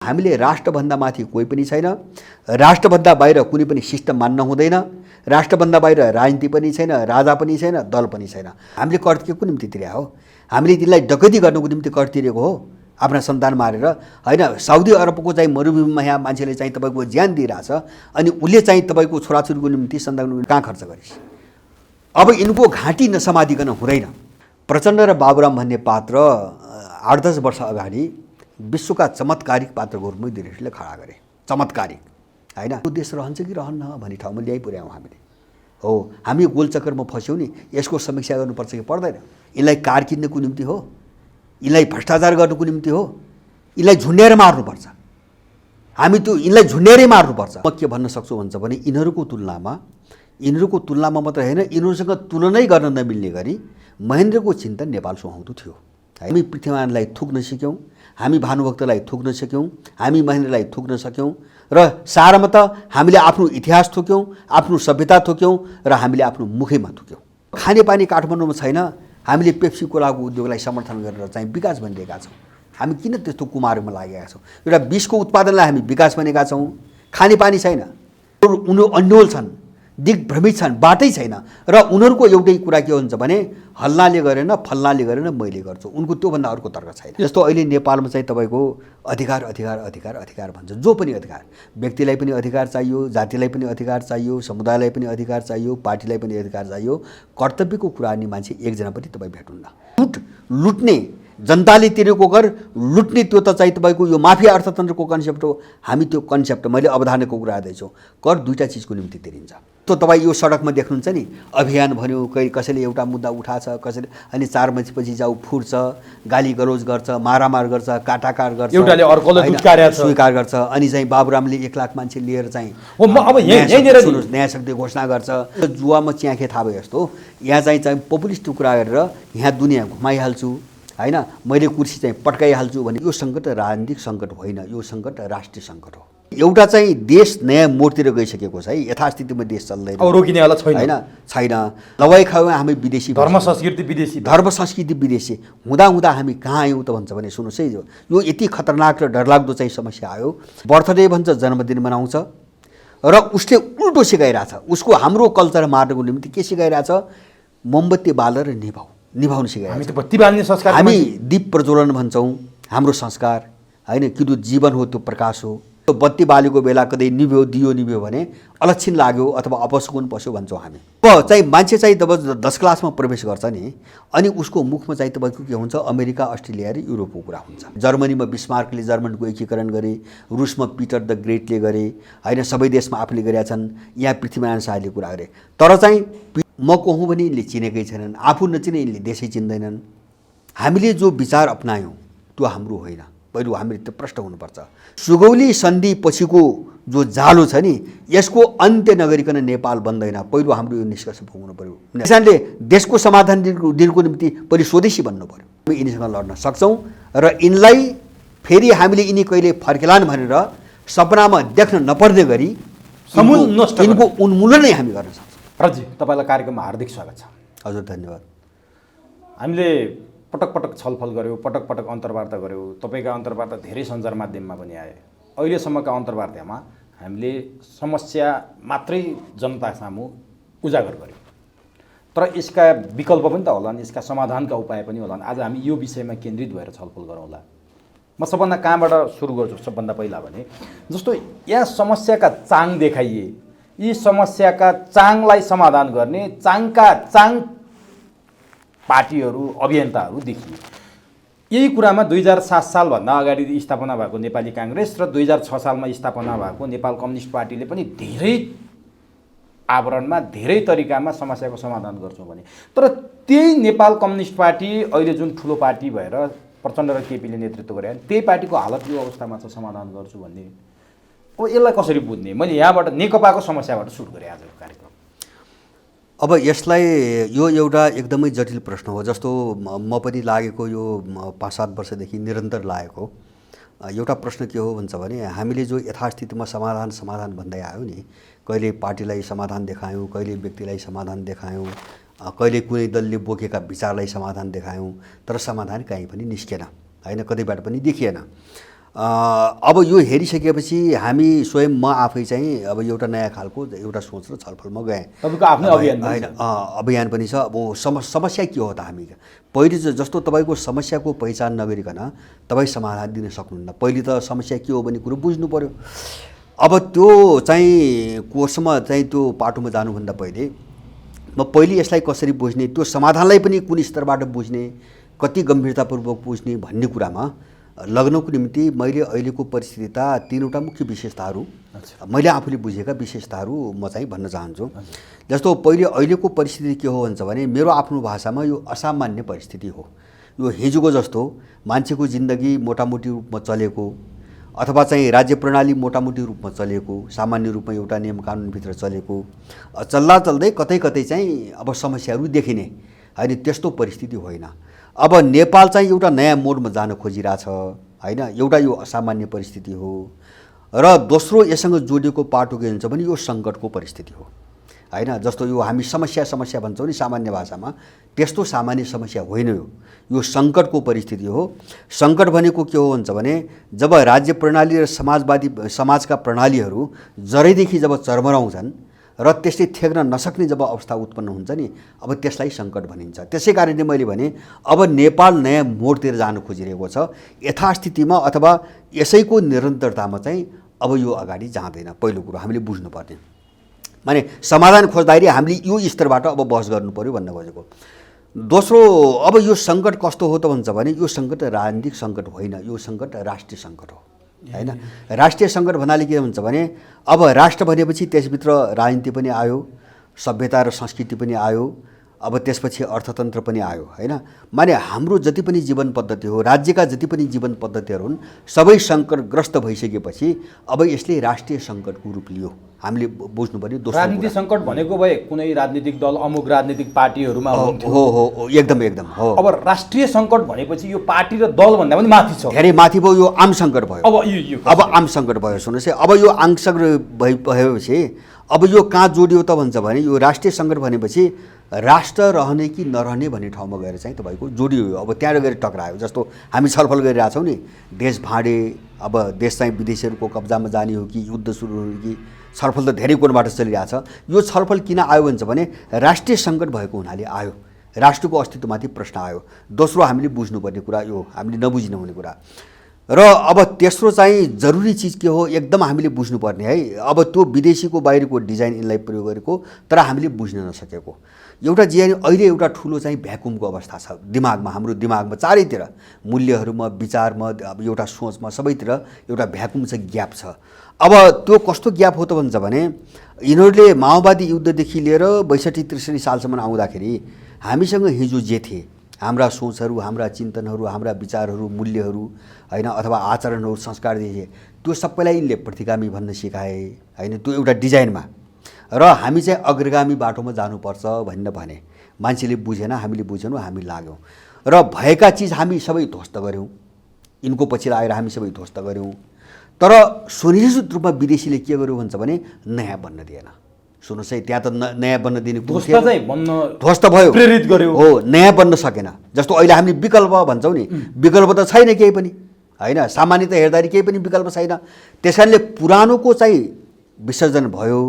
हामीले राष्ट्रभन्दा माथि कोही पनि छैन, राष्ट्रभन्दा बाहिर कुनै पनि सिस्टम मान्न हुँदैन, राष्ट्रभन्दा बाहिर राजनीति पनि छैन, राजा पनि छैन, दल पनि छैन। हामीले कर के को निम्ति तिरेको हो? हामीले तिनलाई डकैती गर्नुको निम्ति कर तिरेको हो, आफ्ना सन्तान मारेर होइन। साउदी अरबको चाहिँ मरुभूमिमा यहाँ मान्छेले चाहिँ तपाईँको ज्यान दिइरहेछ, अनि उसले चाहिँ तपाईँको छोराछोरीको निम्ति सन्तानको कहाँ खर्च गरिस्? अब यिनको घाँटी नसमाधिकन हुँदैन। प्रचण्ड र बाबुराम भन्ने पात्र 8-10 वर्ष अगाडि विश्वका चमत्कारिक पात्रको रूपमा देशले खडा गरे। चमत्कारिक होइन, त्यो देश रहन्छ कि रहन्न भन्ने ठाउँमा ल्याइ पुर्यायौँ हामीले। हो, हामी गोलचक्करमा फस्यौँ नि। यसको समीक्षा गर्नुपर्छ कि पर्दैन? यसलाई कार किन्नको निम्ति हो, यसलाई भ्रष्टाचार गर्नुको निम्ति हो, यसलाई झुन्ड्याएर मार्नुपर्छ। हामी त्यो यिनलाई झुन्ड्याएरै मार्नुपर्छ। म के भन्न सक्छु भन्छ भने यिनीहरूको तुलनामा मात्र होइन, यिनीहरूसँग तुलनै गर्न नमिल्ने गरी महेन्द्रको चिन्तन नेपाल सुहाउँदो थियो। हामी पृथ्वीमानलाई थुक्न सक्यौँ, हामी भानुभक्तलाई थुक्न सक्यौँ, हामी महेन्द्रलाई थुक्न सक्यौँ, र सारमा त हामीले आफ्नो इतिहास थुक्यौँ, आफ्नो सभ्यता थुक्यौँ, र हामीले आफ्नो मुखैमा थुक्यौँ। खानेपानी काठमाडौँमा छैन, हामीले पेप्सी कोलाको उद्योगलाई समर्थन गरेर चाहिँ विकास भनिरहेका छौँ। हामी किन त्यस्तो कुमार्गमा लागेका छौँ? एउटा विषको उत्पादनलाई हामी विकास भनेका छौँ। खानेपानी छैन, उनीहरू अन्डोल छन्, दिग्भ्रमित छन्, बाटै छैन, र उनीहरूको एउटै कुरा के हुन्छ भने हल्लाले गरेन, फल्लाले गरेन, मैले गर्छु। उनको त्योभन्दा अर्को तर्क छैन। जस्तो अहिले नेपालमा चाहिँ तपाईँको अधिकार अधिकार अधिकार अधिकार भन्छ। जो पनि अधिकार, व्यक्तिलाई पनि अधिकार चाहियो, जातिलाई पनि अधिकार चाहियो, समुदायलाई पनि अधिकार चाहियो, पार्टीलाई पनि अधिकार चाहियो। कर्तव्यको कुरा नि मान्छे एकजना पनि तपाईँ भेट्नुहुन्न। लुट्ने, जनताले तिरेको कर लुट्ने, त्यो त चाहिँ तपाईँको यो माफिया अर्थतन्त्रको कन्सेप्ट हो। हामी त्यो कन्सेप्ट, मैले अवधारणाको कुरा गर्दैछु, कर दुईवटा चिजको निम्ति तिरिन्छ। त तपाईँ यो सडकमा देख्नुहुन्छ नि, अभियान भन्यो, कसैले एउटा मुद्दा उठाछ, कसैले अनि 4 बजेपछि जाऊ फुट्छ, गाली गलोज गर्छ, मारामार गर्छ, काटाकार गर्छ, एउटाले अर्कोलाई दुत्कार्या छ, स्वीकार गर्छ। अनि चाहिँ बाबुरामले 1 लाख मान्छे लिएर चाहिँ अब न्याय शक्ति घोषणा गर्छ। जुवामा च्याखे थाहा भयो जस्तो यहाँ चाहिँ पपुलिस्ट कुरा गरेर यहाँ दुनियाँ घुमाइहाल्छु होइन, मैले कुर्सी चाहिँ पट्काइहाल्छु भने यो सङ्कट राजनीतिक सङ्कट होइन, यो सङ्कट राष्ट्रिय सङ्कट हो। एउटा चाहिँ देश नयाँ मोडतिर गइसकेको छ है, यथास्थितिमा देश चल्दैन, रोकिनेवाला छैन छैन। लवाई खायो हामी विदेशी, धर्म संस्कृति विदेशी हुँदा हामी कहाँ आयौँ त भन्छ भने सुन्नुहोस् है, यो यति खतरनाक र डरलाग्दो चाहिँ समस्या आयो। बर्थडे भन्छ, जन्मदिन मनाउँछ, र उसले उल्टो सिकाइरहेछ। उसको हाम्रो कल्चर मार्नको निम्ति के सिकाइरहेछ? मोमबत्ती बालेर निभाउन सिकाइरहेछ। हामी दीप प्रज्वलन भन्छौँ, हाम्रो संस्कार होइन, कि त्यो जीवन हो, त्यो प्रकाश हो। त्यो बत्ती बालेको बेला कतै निभ्यो, दियो निभ्यो भने अलक्षिण लाग्यो अथवा अपस्कुन पस्यो भन्छौँ हामी। अब चाहिँ मान्छे चाहिँ तब 10 क्लासमा प्रवेश गर्छ नि, अनि उसको मुखमा चाहिँ तपाईँको के हुन्छ? अमेरिका, अस्ट्रेलिया र युरोपको कुरा हुन्छ। जर्मनीमा बिस्मार्कले जर्मनको एकीकरण गरे, रुसमा पिटर द ग्रेटले गरे होइन, सबै देशमा आफूले गरेका छन्। यहाँ पृथ्वीनारायण शाहले कुरा गरे, तर चाहिँ म को हुँ भने यिनले चिनेकै छैनन्, आफू नचिने यिनले देशै चिन्दैनन्। हामीले जो विचार अपनायौँ त्यो हाम्रो होइन। पहिलो हामीले त्यो प्रश्न हुनुपर्छ। सुगौली सन्धि पछिको जो जालो छ नि, यसको अन्त्य नगरिकन नेपाल बन्दैन। पहिलो हाम्रो यो निष्कर्ष पुग्नु पर्यो। किसानले देशको समाधान दिनको निम्ति पहिले स्वदेशी बन्नु पर्यो। हामी यिनीसँग लड्न सक्छौँ, र यिनलाई फेरि हामीले यिनी कहिले फर्केलान् भनेर सपनामा देख्न नपर्ने गरी यिनको उन्मूलनै हामी गर्न सक्छौँ। प्रजी, तपाईँलाई कार्यक्रममा हार्दिक स्वागत छ। हजुर, धन्यवाद। हामीले पटक पटक छलफल गऱ्यौँ, पटक पटक अन्तर्वार्ता गऱ्यौँ। तपाईँका अन्तर्वार्ता धेरै सञ्चार माध्यममा पनि आए। अहिलेसम्मका अन्तर्वार्तामा हामीले समस्या मात्रै जनता सामु उजागर गऱ्यौँ, तर यसका विकल्प पनि त होलान्, यसका समाधानका उपाय पनि होलान्। आज हामी यो विषयमा केन्द्रित भएर छलफल गरौँला। म सबभन्दा कहाँबाट सुरु गर्छु? सबभन्दा पहिला भने जस्तो यहाँ समस्याका चाङ देखाइए, यी समस्याका चाङलाई समाधान गर्ने चाङका चाङ पार्टीहरू, अभियन्ताहरू देखिए। यही कुरामा 2007 सालभन्दा अगाडि स्थापना भएको नेपाली काङ्ग्रेस र 2006 सालमा स्थापना भएको नेपाल कम्युनिस्ट पार्टीले पनि धेरै आवरणमा, धेरै तरिकामा समस्याको समाधान गर्छौँ भने, तर त्यही नेपाल कम्युनिस्ट पार्टी अहिले जुन ठुलो पार्टी भएर प्रचण्ड र केपीले नेतृत्व गरे, त्यही पार्टीको हालत यो अवस्थामा छ, समाधान गर्छु भन्ने। अब यसलाई कसरी बुझ्ने? मैले यहाँबाट नेकपाको समस्याबाट सुरु गरेँ आजको कार्यक्रम। अब यसलाई यो एउटा एकदमै जटिल प्रश्न हो। जस्तो म पनि लागेको यो 5-7 वर्षदेखि निरन्तर लागेको एउटा प्रश्न के हो भन्छ भने, हामीले जो यथास्थितिमा समाधान भन्दै आयो नि, कहिले पार्टीलाई समाधान देखायौँ, कहिले व्यक्तिलाई समाधान देखायौँ, कहिले कुनै दलले बोकेका विचारलाई समाधान देखायौँ, तर समाधान कहीँ पनि निस्केन होइन, कतैबाट पनि देखिएन। अब यो हेरिसकेपछि हामी स्वयं म आफै चाहिँ अब एउटा नयाँ खालको एउटा सोच र छलफलमा गएँ। तपाईँको आफ्नै अभियान होइन अभियान पनि छ। अब समस्या के हो त? हामी पहिले जस्तो तपाईँको समस्याको पहिचान नगरिकन तपाईँ समाधान दिन सक्नुहुन्न। पहिले त समस्या के हो भन्ने कुरो बुझ्नु पऱ्यो। अब त्यो चाहिँ कोर्समा चाहिँ त्यो पाटोमा जानुभन्दा पहिले म पहिले यसलाई कसरी बुझ्ने, त्यो समाधानलाई पनि कुन स्तरबाट बुझ्ने, कति गम्भीरतापूर्वक बुझ्ने भन्ने कुरामा लग्नको निम्ति मैले अहिलेको परिस्थितिका 3वटा मुख्य विशेषताहरू मैले आफूले बुझेका विशेषताहरू म चाहिँ भन्न चाहन्छु। जस्तो पहिले अहिलेको परिस्थिति के हो भन्छ भने मेरो आफ्नो भाषामा यो असामान्य परिस्थिति हो। यो हिजोको जस्तो मान्छेको जिन्दगी मोटामोटी रूपमा चलेको अथवा चाहिँ राज्य प्रणाली मोटामोटी रूपमा चलेको, सामान्य रूपमा एउटा नियम कानुनभित्र चलेको, चल्दा चल्दै कतै कतै चाहिँ अब समस्याहरू देखिने होइन, त्यस्तो परिस्थिति होइन। अब नेपाल चाहिँ एउटा नयाँ मोडमा जान खोजिरहेछ होइन। एउटा यो असामान्य परिस्थिति हो र दोस्रो यससँग जोडिएको पाटो के हुन्छ भने यो सङ्कटको परिस्थिति हो होइन। जस्तो यो हामी समस्या भन्छौँ नि सामान्य भाषामा, त्यस्तो सामान्य समस्या होइन। यो सङ्कटको परिस्थिति हो। सङ्कट भनेको के हो भन्छ भने जब राज्य प्रणाली र समाजका प्रणालीहरू जरैदेखि जब चरमराउँछन् र त्यसले थेग्न नसक्ने जब अवस्था उत्पन्न हुन्छ नि, अब त्यसलाई सङ्कट भनिन्छ। त्यसै कारणले मैले भने अब नेपाल नयाँ मोडतिर जान खोजिरहेको छ। यथास्थितिमा अथवा यसैको निरन्तरतामा चाहिँ अब यो अगाडि जाँदैन। पहिलो कुरो हामीले बुझ्नुपर्ने माने समाधान खोज्दाखेरि हामीले यो स्तरबाट अब बहस गर्नु पर्यो भन्न खोजेको। दोस्रो, अब यो सङ्कट कस्तो हो त भन्छ भने यो सङ्कट राजनीतिक सङ्कट होइन, यो सङ्कट राष्ट्रिय सङ्कट हो होइन। राष्ट्रिय सङ्कट भन्नाले के हुन्छ भने अब राष्ट्र भनेपछि त्यसभित्र राजनीति पनि आयो, सभ्यता र संस्कृति पनि आयो, अब त्यसपछि अर्थतन्त्र पनि आयो होइन। माने हाम्रो जति पनि जीवन पद्धति हो, राज्यका जति पनि जीवन पद्धतिहरू हुन्, सबै सङ्कटग्रस्त भइसकेपछि अब यसले राष्ट्रिय सङ्कटको रूप लियो। हामीले बुझ्नुपर्ने दोस्रो राजनीतिक सङ्कट भनेको भए कुनै राजनीतिक दल अमुक राजनीतिक पार्टीहरूमा हो एकदम हो। अब राष्ट्रिय सङ्कट भनेपछि यो पार्टी र दल भन्दा पनि माथि छ, धेरै माथि भयो। यो आम सङ्कट भयो। अब आम सङ्कट भयो। सुन्नुहोस् है, अब यो आम सङ्कट भएपछि अब यो कहाँ जोडियो त भन्छ भने यो राष्ट्रिय सङ्कट भनेपछि राष्ट्र रहने कि नरहने भन्ने ठाउँमा गएर चाहिँ तपाईँको जोडियो। अब त्यहाँ गएर टक्रायो। जस्तो हामी छलफल गरिरहेछौँ नि, देश भाँडे, अब देश चाहिँ विदेशीहरूको कब्जामा जाने हो कि युद्ध सुरु हो कि, छलफल त धेरै कोणबाट चलिरहेछ। यो छलफल किन आयो भन्छ भने राष्ट्रिय सङ्कट भएको हुनाले आयो, राष्ट्रको अस्तित्वमाथि प्रश्न आयो। दोस्रो हामीले बुझ्नुपर्ने कुरा यो हामीले नबुझिन हुने कुरा। र अब तेस्रो चाहिँ जरुरी चिज के हो एकदम हामीले बुझ्नुपर्ने है। अब त्यो विदेशीको बाहिरको डिजाइन यिनलाई प्रयोग गरेको तर हामीले बुझ्न नसकेको एउटा अहिले एउटा ठुलो चाहिँ भ्याकुमको अवस्था छ दिमागमा, हाम्रो दिमागमा चारैतिर मूल्यहरूमा, विचारमा, अब एउटा सोचमा, सबैतिर एउटा भ्याकुम छ, ग्याप छ। अब त्यो कस्तो ग्याप हो त भन्छ भने यिनीहरूले माओवादी युद्धदेखि लिएर 62-63 सालसम्म आउँदाखेरि हामीसँग हिजो जे थिए, हाम्रा सोचहरू, हाम्रा चिन्तनहरू, हाम्रा विचारहरू, मूल्यहरू होइन, अथवा आचरणहरू, संस्कारदेखि त्यो सबैलाई यिनले प्रतिगामी भन्न सिकाए होइन, त्यो एउटा डिजाइनमा। र हामी चाहिँ अग्रगामी बाटोमा जानुपर्छ भने मान्छेले बुझेन, हामीले बुझेनौँ, हामी लाग्यौँ र भएका चिज हामी सबै ध्वस्त गऱ्यौँ। यिनको पछि आएर हामी सबै ध्वस्त गऱ्यौँ। तर सुनिश्चित रूपमा विदेशीले के गर्यो भन्छ भने नयाँ बन्न दिएन। सुन्नुहोस् है, त्यहाँ त नयाँ बन्न दिने ध्वस्त भयो, प्रेरित गर्यो हो, नयाँ बन्न सकेन। जस्तो अहिले हामी विकल्प भन्छौँ नि, विकल्प त छैन केही पनि होइन, सामान्यतः हेर्दाखेरि केही पनि विकल्प छैन। त्यस कारणले पुरानोको चाहिँ विसर्जन भयो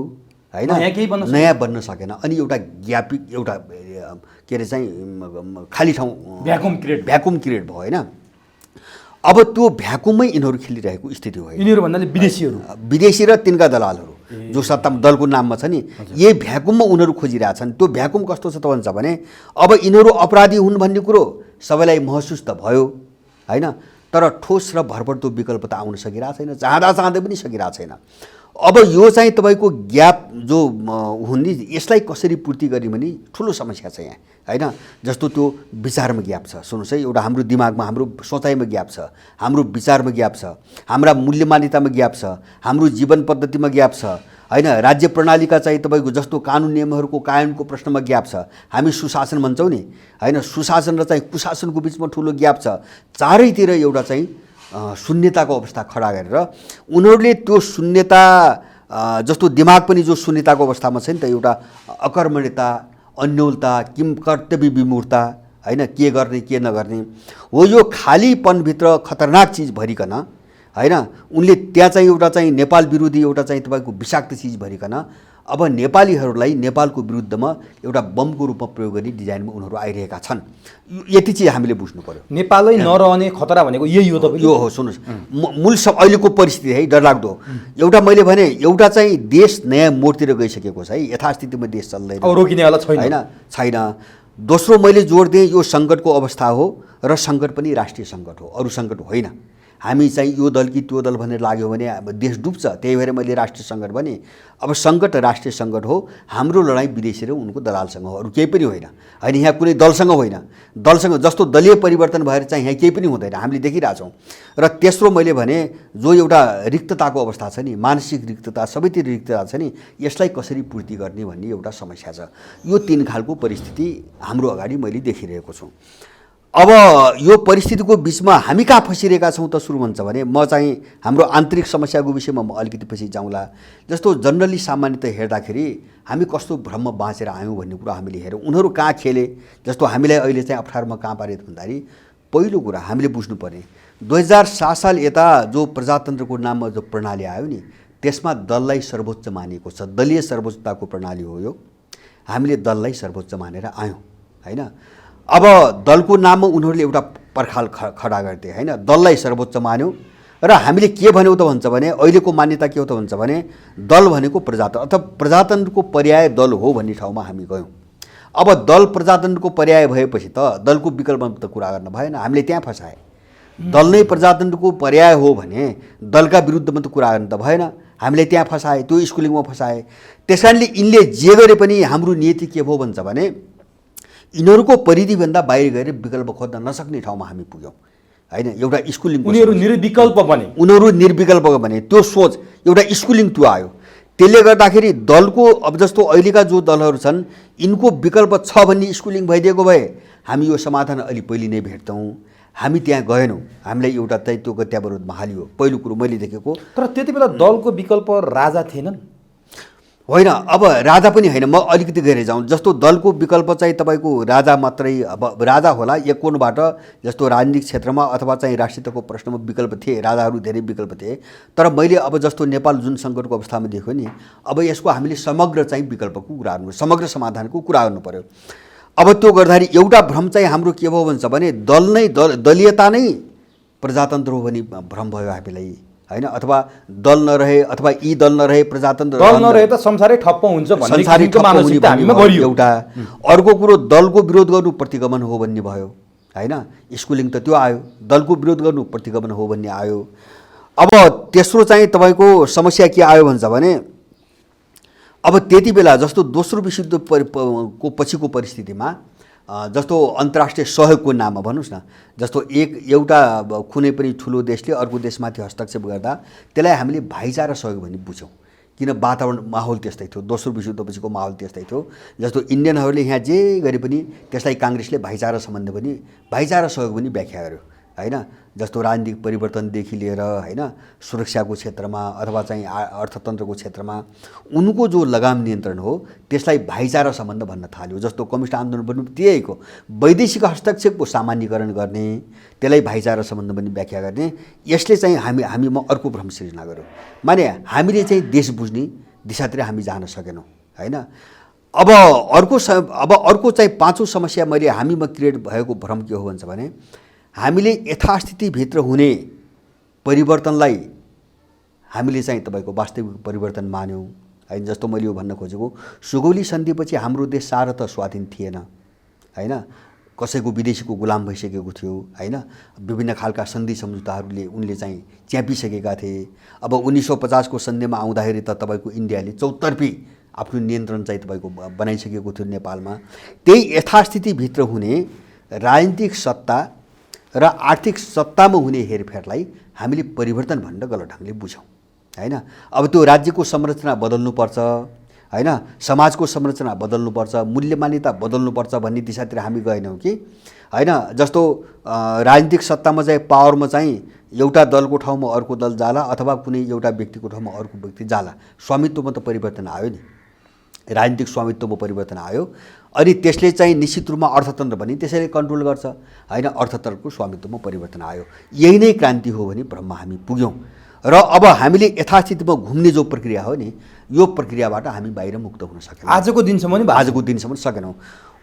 होइन, नयाँ बन्न सकेन। अनि एउटा ग्यापिक एउटा के अरे चाहिँ खाली ठाउँ, भ्याकुम क्रिएट भयो होइन। अब त्यो भ्याकुममै यिनीहरू खेलिरहेको स्थिति हो। यिनीहरू भन्नाले विदेशी र तिनका दलालहरू जो सत्ता दलको नाममा छ नि, यही भ्याकुममा उनीहरू खोजिरहेछन्। त्यो भ्याकुम कस्तो छ त भन्छ भने अब यिनीहरू अपराधी हुन् भन्ने कुरो सबैलाई महसुस त भयो होइन, तर ठोस र भरपर्दो विकल्प त आउन सकिरहेको छैन, चाहँदै पनि सकिरहेको छैन। अब यो चाहिँ तपाईँको ग्याप जो हुने, यसलाई कसरी पूर्ति गर्ने भने ठुलो समस्या छ यहाँ होइन। जस्तो त्यो विचारमा ग्याप छ। सुन्नुहोस् है, एउटा हाम्रो दिमागमा, हाम्रो सोचाइमा ग्याप छ, हाम्रो विचारमा ग्याप छ, हाम्रा मूल्य मान्यतामा ग्याप छ, हाम्रो जीवन पद्धतिमा ग्याप छ होइन। राज्य प्रणालीका चाहिँ तपाईँको जस्तो कानुन नियमहरूको कायमको प्रश्नमा ग्याप छ। हामी सुशासन भन्छौँ नि होइन, सुशासन र चाहिँ कुशासनको बिचमा ठुलो ग्याप छ। चारैतिर एउटा चाहिँ शून्यताको अवस्था खडा गरेर उनीहरूले त्यो शून्यता, जस्तो दिमाग पनि जो शून्यताको अवस्थामा छ नि त, एउटा अकर्मण्यता, अन्योलता, किम कर्तव्य विमूर्ता होइन, के गर्ने के नगर्ने हो, यो खालीपनभित्र खतरनाक चिज भरिकन होइन। उनले त्यहाँ चाहिँ एउटा चाहिँ नेपाल विरोधी एउटा चाहिँ तपाईँको विषाक्त चिज भरिकन अब नेपालीहरूलाई नेपालको विरुद्धमा एउटा बमको रूपमा प्रयोग गर्ने डिजाइनमा उनीहरू आइरहेका छन्। यति चाहिँ हामीले बुझ्नु पर्यो। नेपालै नरहने खतरा भनेको यही हो तपाईँ? यो हो, सुन्नुहोस्, मूल सब अहिलेको परिस्थिति है डरलाग्दो। एउटा मैले भने एउटा चाहिँ देश नयाँ मोडतिर गइसकेको छ है, यथास्थितिमा देश चल्दैन, अब रोकिनेवाला छैन, होइन, छैन। दोस्रो मैले जोड दिएँ, यो सङ्कटको अवस्था हो र सङ्कट पनि राष्ट्रिय सङ्कट हो, अरू सङ्कट होइन। हामी चाहिँ यो दल कि त्यो दल भनेर लाग्यो भने अब देश डुब्छ। त्यही भएर मैले राष्ट्रिय सङ्कट भने अब सङ्कट राष्ट्रिय सङ्कट हो। हाम्रो लडाइँ विदेशी र उनको दलालसँग हो, अरू केही पनि होइन। होइन, यहाँ कुनै दलसँग होइन, दलसँग जस्तो दलीय परिवर्तन भएर चाहिँ यहाँ केही पनि हुँदैन, हामीले देखिरहेछौँ। र तेस्रो मैले भने जो एउटा रिक्तताको अवस्था छ नि, मानसिक रिक्तता, सबैतिर रिक्तता छ नि, यसलाई कसरी पूर्ति गर्ने भन्ने एउटा समस्या छ। यो 3 खालको परिस्थिति हाम्रो अगाडि मैले देखिरहेको छु। अब यो परिस्थितिको बिचमा हामी कहाँ फसिरहेका छौँ त सुरु हुन्छ भने म चाहिँ हाम्रो आन्तरिक समस्याको विषयमा म अलिकति पछि जाउँला। जस्तो जनरली सामान्यतः हेर्दाखेरि हामी कस्तो भ्रममा बाँचेर आयौँ भन्ने कुरा हामीले हेरौँ। उनीहरू कहाँ खेले, जस्तो हामीलाई अहिले चाहिँ अप्ठ्यारोमा कहाँ पारे भन्दाखेरि पहिलो कुरा हामीले बुझ्नुपर्ने 2007 साल यता जो प्रजातन्त्रको नाममा जो प्रणाली आयो नि, त्यसमा दललाई सर्वोच्च मानिएको छ। दलीय सर्वोच्चताको प्रणाली हो यो। हामीले दललाई सर्वोच्च मानेर आयौँ, होइन। अब दलको नाममा उनीहरूले एउटा पर्खाल खडा गर्थे, होइन, दललाई सर्वोच्च मान्यौँ। र हामीले के भन्यौँ त भन्छ भने अहिलेको मान्यता के हो त भन्छ भने दल भनेको प्रजातन्त्र अथवा प्रजातन्त्रको पर्याय दल हो भन्ने ठाउँमा हामी गयौँ। अब दल प्रजातन्त्रको पर्याय भएपछि त दलको विकल्पमा त कुरा गर्न भएन, हामीले त्यहाँ फसाए। दल नै प्रजातन्त्रको पर्याय हो भने दलका विरुद्धमा त कुरा गर्न त भएन, हामीले त्यहाँ फसाए, त्यो स्कुलिङमा फसाए। त्यस कारणले यिनले जे गरे पनि हाम्रो नीति के भयो भन्छ भने यिनीहरूको परिधिभन्दा बाहिर गएर विकल्प खोज्न नसक्ने ठाउँमा हामी पुग्यौँ, होइन। एउटा स्कुलिङ उनीहरू निर्विकल्प बने, उनीहरू निर्विकल्प बने, त्यो सोच एउटा स्कुलिङ त्यो आयो। त्यसले गर्दाखेरि दलको अब जस्तो अहिलेका जो दलहरू छन् यिनको विकल्प छ भन्ने स्कुलिङ भइदिएको भए हामी यो समाधान अलि पहिले नै भेट्थौँ। हामी त्यहाँ गएनौँ, हामीलाई एउटा चाहिँ त्यो गत्यावरोधमा हालियो, पहिलो कुरो मैले देखेको। तर त्यति बेला दलको विकल्प राजा थिएनन्, होइन। अब राजा पनि होइन, म अलिकति गएर जाउँ। जस्तो दलको विकल्प चाहिँ तपाईँको राजा मात्रै, अब राजा होला एक कोणबाट, जस्तो राजनीतिक क्षेत्रमा अथवा चाहिँ राष्ट्रियताको प्रश्नमा विकल्प थिए, राजाहरू धेरै विकल्प थिए। तर मैले अब जस्तो नेपाल जुन सङ्कटको अवस्थामा देख्यो नि, अब यसको हामीले समग्र चाहिँ विकल्पको कुरा गर्नु, समग्र समाधानको कुरा गर्नु पर्यो। अब त्यो गर्दाखेरि एउटा भ्रम चाहिँ हाम्रो के भयो भन्छ भने दलीयता नै प्रजातन्त्र हो भन्ने भ्रम भयो हामीलाई, होइन। अथवा दल नरहे अथवा यी दल नरहे प्रजातन्त्र दल नरहे त संसारै ठप्प हुन्छ भन्ने संसारै मानसिकता हामीमा गरियो एउटा। अर्को कुरो दलको विरोध गर्नु प्रतिगमन हो भन्ने भयो, होइन। स्कुलिङ त त्यो आयो, दलको विरोध गर्नु प्रतिगमन हो भन्ने आयो। अब तेस्रो चाहिँ तपाईँको समस्या के आयो भन्छ भने अब त्यति बेला जस्तो दोस्रो विश्वयुद्धको पछिको परिस्थितिमा जस्तो अन्तर्राष्ट्रिय सहयोगको नाममा भन्नुहोस् न, जस्तो एउटा कुनै पनि ठुलो देशले अर्को देशमाथि हस्तक्षेप गर्दा त्यसलाई हामीले भाइचारा सहयोग भन्ने बुझ्यौँ, किन वातावरण माहौल त्यस्तै थियो, दोस्रो विश्वयुद्धपछिको माहौल त्यस्तै थियो। जस्तो इन्डियनहरूले यहाँ जे गरे पनि त्यसलाई काङ्ग्रेसले भाइचारा सम्बन्ध पनि, भाइचारा सहयोग पनि व्याख्या गर्यो, होइन। जस्तो राजनीतिक परिवर्तनदेखि लिएर, होइन, सुरक्षाको क्षेत्रमा अथवा चाहिँ अर्थतन्त्रको क्षेत्रमा उनको जो लगाम नियन्त्रण हो त्यसलाई भाइचारा सम्बन्ध भन्न थाल्यो। जस्तो कम्युनिस्ट आन्दोलन पनि त्यहीको वैदेशिक हस्तक्षेपको सामान्यीकरण गर्ने, त्यसलाई भाइचारा सम्बन्ध पनि व्याख्या गर्ने। यसले चाहिँ हामीमा अर्को भ्रम सिर्जना गर्यो, माने हामीले चाहिँ देश बुझ्ने दिशातिर हामी जान सकेनौँ, होइन। अब अर्को चाहिँ पाँचौँ समस्या मैले हामीमा क्रिएट भएको भ्रम के हो भन्छ भने हामीले यथास्थितिभित्र हुने परिवर्तनलाई हामीले चाहिँ तपाईँको वास्तविक परिवर्तन मान्यौँ, होइन। जस्तो मैले यो भन्न खोजेको सुगौली सन्धिपछि हाम्रो देश सारत स्वाधीन थिएन, होइन। कसैको विदेशीको गुलाम भइसकेको थियो, होइन। विभिन्न खालका सन्धि सम्झौताहरूले उनले चाहिँ च्यापिसकेका थिए। अब 1950 को सन्धिमा आउँदाखेरि त तपाईँको इन्डियाले चौतर्फी आफ्नो नियन्त्रण चाहिँ तपाईँको बनाइसकेको थियो नेपालमा। त्यही यथास्थितिभित्र हुने राजनीतिक सत्ता र आर्थिक सत्तामा हुने हेरफेरलाई हामीले परिवर्तन भनेर गलत ढङ्गले बुझौँ, होइन। अब त्यो राज्यको संरचना बदल्नुपर्छ, होइन, समाजको संरचना बदल्नुपर्छ, मूल्य मान्यता बदल्नुपर्छ भन्ने दिशातिर हामी गएनौँ कि, होइन। जस्तो राजनीतिक सत्तामा चाहिँ पावरमा चाहिँ एउटा दलको ठाउँमा अर्को दल जाला अथवा कुनै एउटा व्यक्तिको ठाउँमा अर्को व्यक्ति जाला, स्वामित्वमा त परिवर्तन आयो नि, राजनीतिक स्वामित्वमा परिवर्तन आयो अनि त्यसले चाहिँ निश्चित रूपमा अर्थतन्त्र पनि त्यसैले कन्ट्रोल गर्छ होइन, अर्थतन्त्रको स्वामित्वमा परिवर्तन आयो। यही नै क्रान्ति हो भने भ्रममा हामी पुग्यौँ र अब हामीले यथास्थितिमा घुम्ने जो प्रक्रिया हो नि, यो प्रक्रियाबाट हामी बाहिर मुक्त हुन सकेनौँ। आजको दिनसम्म नि आजको दिनसम्म सकेनौँ।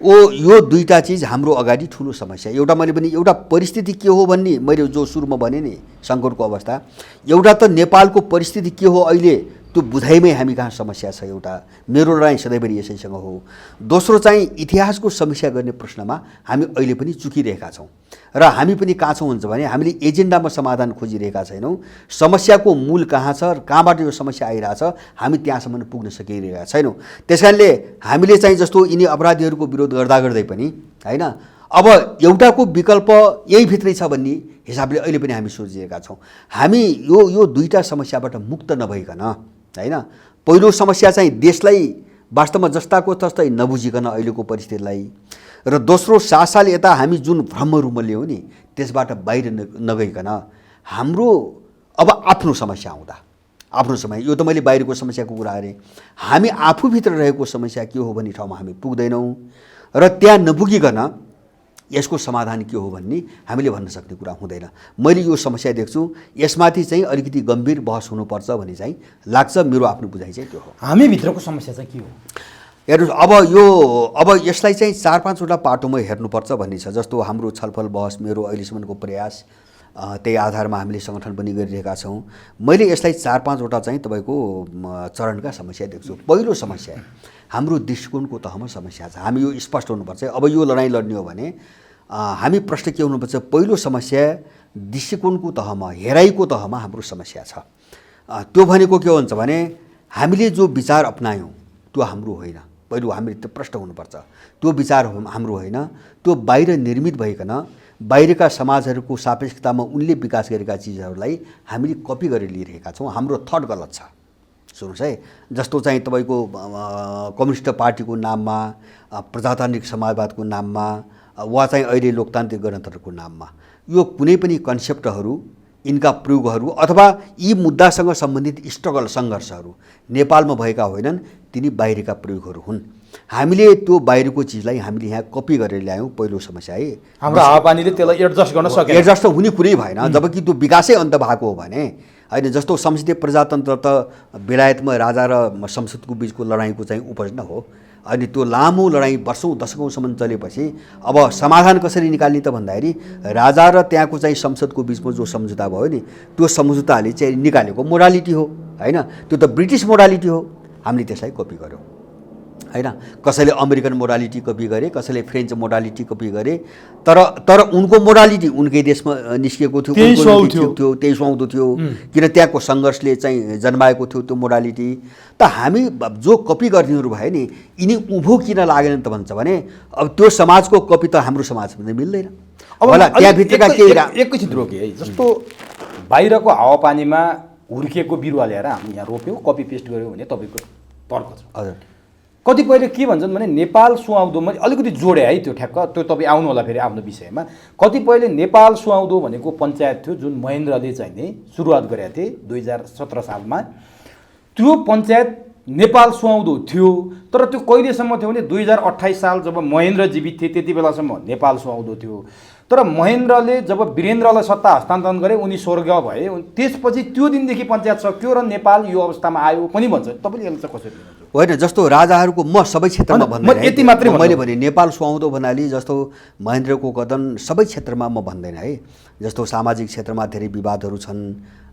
यो दुईटा चिज हाम्रो अगाडि ठुलो समस्या। एउटा मैले पनि एउटा परिस्थिति के हो भन्ने मैले जो सुरुमा भने नि सङ्कटको अवस्था, एउटा त नेपालको परिस्थिति के हो अहिले त्यो बुझाइमै हामी कहाँ समस्या छ। एउटा मेरो लडाइँ सधैँभरि यसैसँग हो। दोस्रो चाहिँ इतिहासको समीक्षा गर्ने प्रश्नमा हामी अहिले पनि चुकिरहेका छौँ र हामी पनि कहाँ छौँ हुन्छ भने हामीले एजेन्डामा समाधान खोजिरहेका छैनौँ। समस्याको मूल कहाँ छ र कहाँबाट यो समस्या आइरहेछ हामी त्यहाँसम्म पुग्न सकिरहेका छैनौँ। त्यस कारणले हामीले चाहिँ जस्तो यिनी अपराधीहरूको विरोध गर्दा गर्दै पनि होइन, अब एउटाको विकल्प यही भित्रै छ भन्ने हिसाबले अहिले पनि हामी सोचिरहेका छौँ। हामी यो दुईटा समस्याबाट मुक्त नभइकन होइन, पहिलो समस्या चाहिँ देशलाई वास्तवमा जस्ताको तस्तै नबुझिकन अहिलेको परिस्थितिलाई, र दोस्रो 7 साल यता हामी जुन भ्रमहरू मल्यौँ नि त्यसबाट बाहिर नगइकन हाम्रो अब आफ्नो समस्या आउँदा आफ्नो समय, यो त मैले बाहिरको समस्याको कुरा गरेँ, हामी आफूभित्र रहेको समस्या के हो भन्ने ठाउँमा हामी पुग्दैनौँ र त्यहाँ नपुगिकन यसको समाधान के हो भन्ने हामीले भन्न सक्ने कुरा हुँदैन। मैले यो समस्या देख्छु, यसमाथि चाहिँ अलिकति गम्भीर बहस हुनुपर्छ भन्ने चाहिँ लाग्छ। मेरो आफ्नो बुझाइ चाहिँ त्यो हो। हामीभित्रको समस्या चाहिँ के हो? हेर्नुहोस्, अब यसलाई चाहिँ 4-5वटा पाटोमा हेर्नुपर्छ भन्ने छ। जस्तो हाम्रो छलफल बहस, मेरो अहिलेसम्मको प्रयास, त्यही आधारमा हामीले सङ्गठन पनि गरिरहेका छौँ। मैले यसलाई 4-5वटा चाहिँ तपाईँको चरणका समस्या देख्छु। पहिलो समस्या हाम्रो दृष्टिकोणको तहमा समस्या छ। हामी यो स्पष्ट हुनुपर्छ। अब यो लडाइँ लड्ने हो भने हामी प्रश्न के हुनुपर्छ, पहिलो समस्या दृष्टिकोणको तहमा, हेराइको तहमा हाम्रो समस्या छ। त्यो भनेको के हुन्छ भने हामीले जो विचार अपनायौँ त्यो हाम्रो होइन। पहिलो हामीले त्यो प्रश्न हुनुपर्छ, त्यो विचार हाम्रो होइन, त्यो बाहिर निर्मित भइकन बाहिरका समाजहरूको सापेक्षतामा उनले विकास गरेका चिजहरूलाई हामीले कपी गरेर लिइरहेका छौँ। हाम्रो थट गलत छ। सुन्नुहोस् है, जस्तो चाहिँ तपाईँको कम्युनिस्ट पार्टीको नाममा, प्रजातान्त्रिक समाजवादको नाममा वा चाहिँ अहिले लोकतान्त्रिक गणतन्त्रको नाममा यो कुनै पनि कन्सेप्टहरू, यिनका प्रयोगहरू अथवा यी मुद्दासँग सम्बन्धित स्ट्रगल सङ्घर्षहरू नेपालमा भएका होइनन्, तिनी बाहिरका प्रयोगहरू हुन्। हामीले त्यो बाहिरको चिजलाई हामीले यहाँ कपी गरेर ल्यायौँ। पहिलो समस्या है, हाम्रो हावापानीले त्यसलाई एडजस्ट गर्न सकेन। एडजस्ट हुने कुरै भएन। जबकि त्यो विकासै अन्त भएको हो भने होइन। जस्तो संसदीय प्रजातन्त्र त बेलायतमा राजा र संसदको बिचको लडाइँको चाहिँ उपज न हो। अनि त्यो लामो लडाइँ वर्षौँ दशकौँसम्म चलेपछि अब समाधान कसरी निकाल्ने त भन्दाखेरि राजा र त्यहाँको चाहिँ संसदको बिचमा जो सम्झौता भयो नि, त्यो सम्झौताले चाहिँ निकालेको मोडालिटी हो होइन। त्यो त ब्रिटिस मोडालिटी हो। हामीले त्यसलाई कपी गऱ्यौँ होइन। कसैले अमेरिकन मोडालिटी कपी गरे, कसैले फ्रेन्च मोडालिटी कपी गरे, तर उनको मोडालिटी उनकै देशमा निस्किएको थियो, त्यही सुहाउँदो थियो, किन त्यहाँको सङ्घर्षले चाहिँ जन्माएको थियो त्यो मोडालिटी। त हामी जो कपी गर्नेहरू भयो नि, यिनी उँभो किन लागेन त भन्छ भने अब त्यो समाजको कपी त हाम्रो समाजमा मिल्दैन। अब त्यहाँभित्रका एकैछिन रोके है, जस्तो बाहिरको हावापानीमा हुर्किएको बिरुवा ल्याएर हामी यहाँ रोप्यौँ, कपी पेस्ट गऱ्यौँ भने तपाईँको तर्क छ। हजुर, कतिपयले के भन्छन् भने नेपाल सुहाउँदोमा अलिकति जोडे है, त्यो ठ्याक्क त्यो तपाईँ आउनु होला फेरि आफ्नो विषयमा। कतिपयले नेपाल सुहाउँदो भनेको पञ्चायत थियो जुन महेन्द्रले चाहिँ नि सुरुवात गरेका थिए 2017 सालमा। त्यो पञ्चायत नेपाल सुहाउँदो थियो, तर त्यो कहिलेसम्म थियो भने 2028 साल जब महेन्द्र जीवित थिए त्यति बेलासम्म नेपाल सुहाउँदो थियो। तर महेन्द्रले जब वीरेन्द्रलाई सत्ता हस्तान्तरण गरे, उनी स्वर्ग भए, त्यसपछि त्यो दिनदेखि पञ्चायत सक्यो र नेपाल यो अवस्थामा आयो पनि भन्छ। तपाईँले यसलाई कसरी लिनुहुन्छ? होइन, जस्तो राजाहरूको म सबै क्षेत्रमा भन्दैन, यति मात्रै मैले भने नेपाल सुहाउँदो भन्नाले जस्तो महेन्द्रको कदन सबै क्षेत्रमा म भन्दैन है। जस्तो सामाजिक क्षेत्रमा धेरै विवादहरू छन्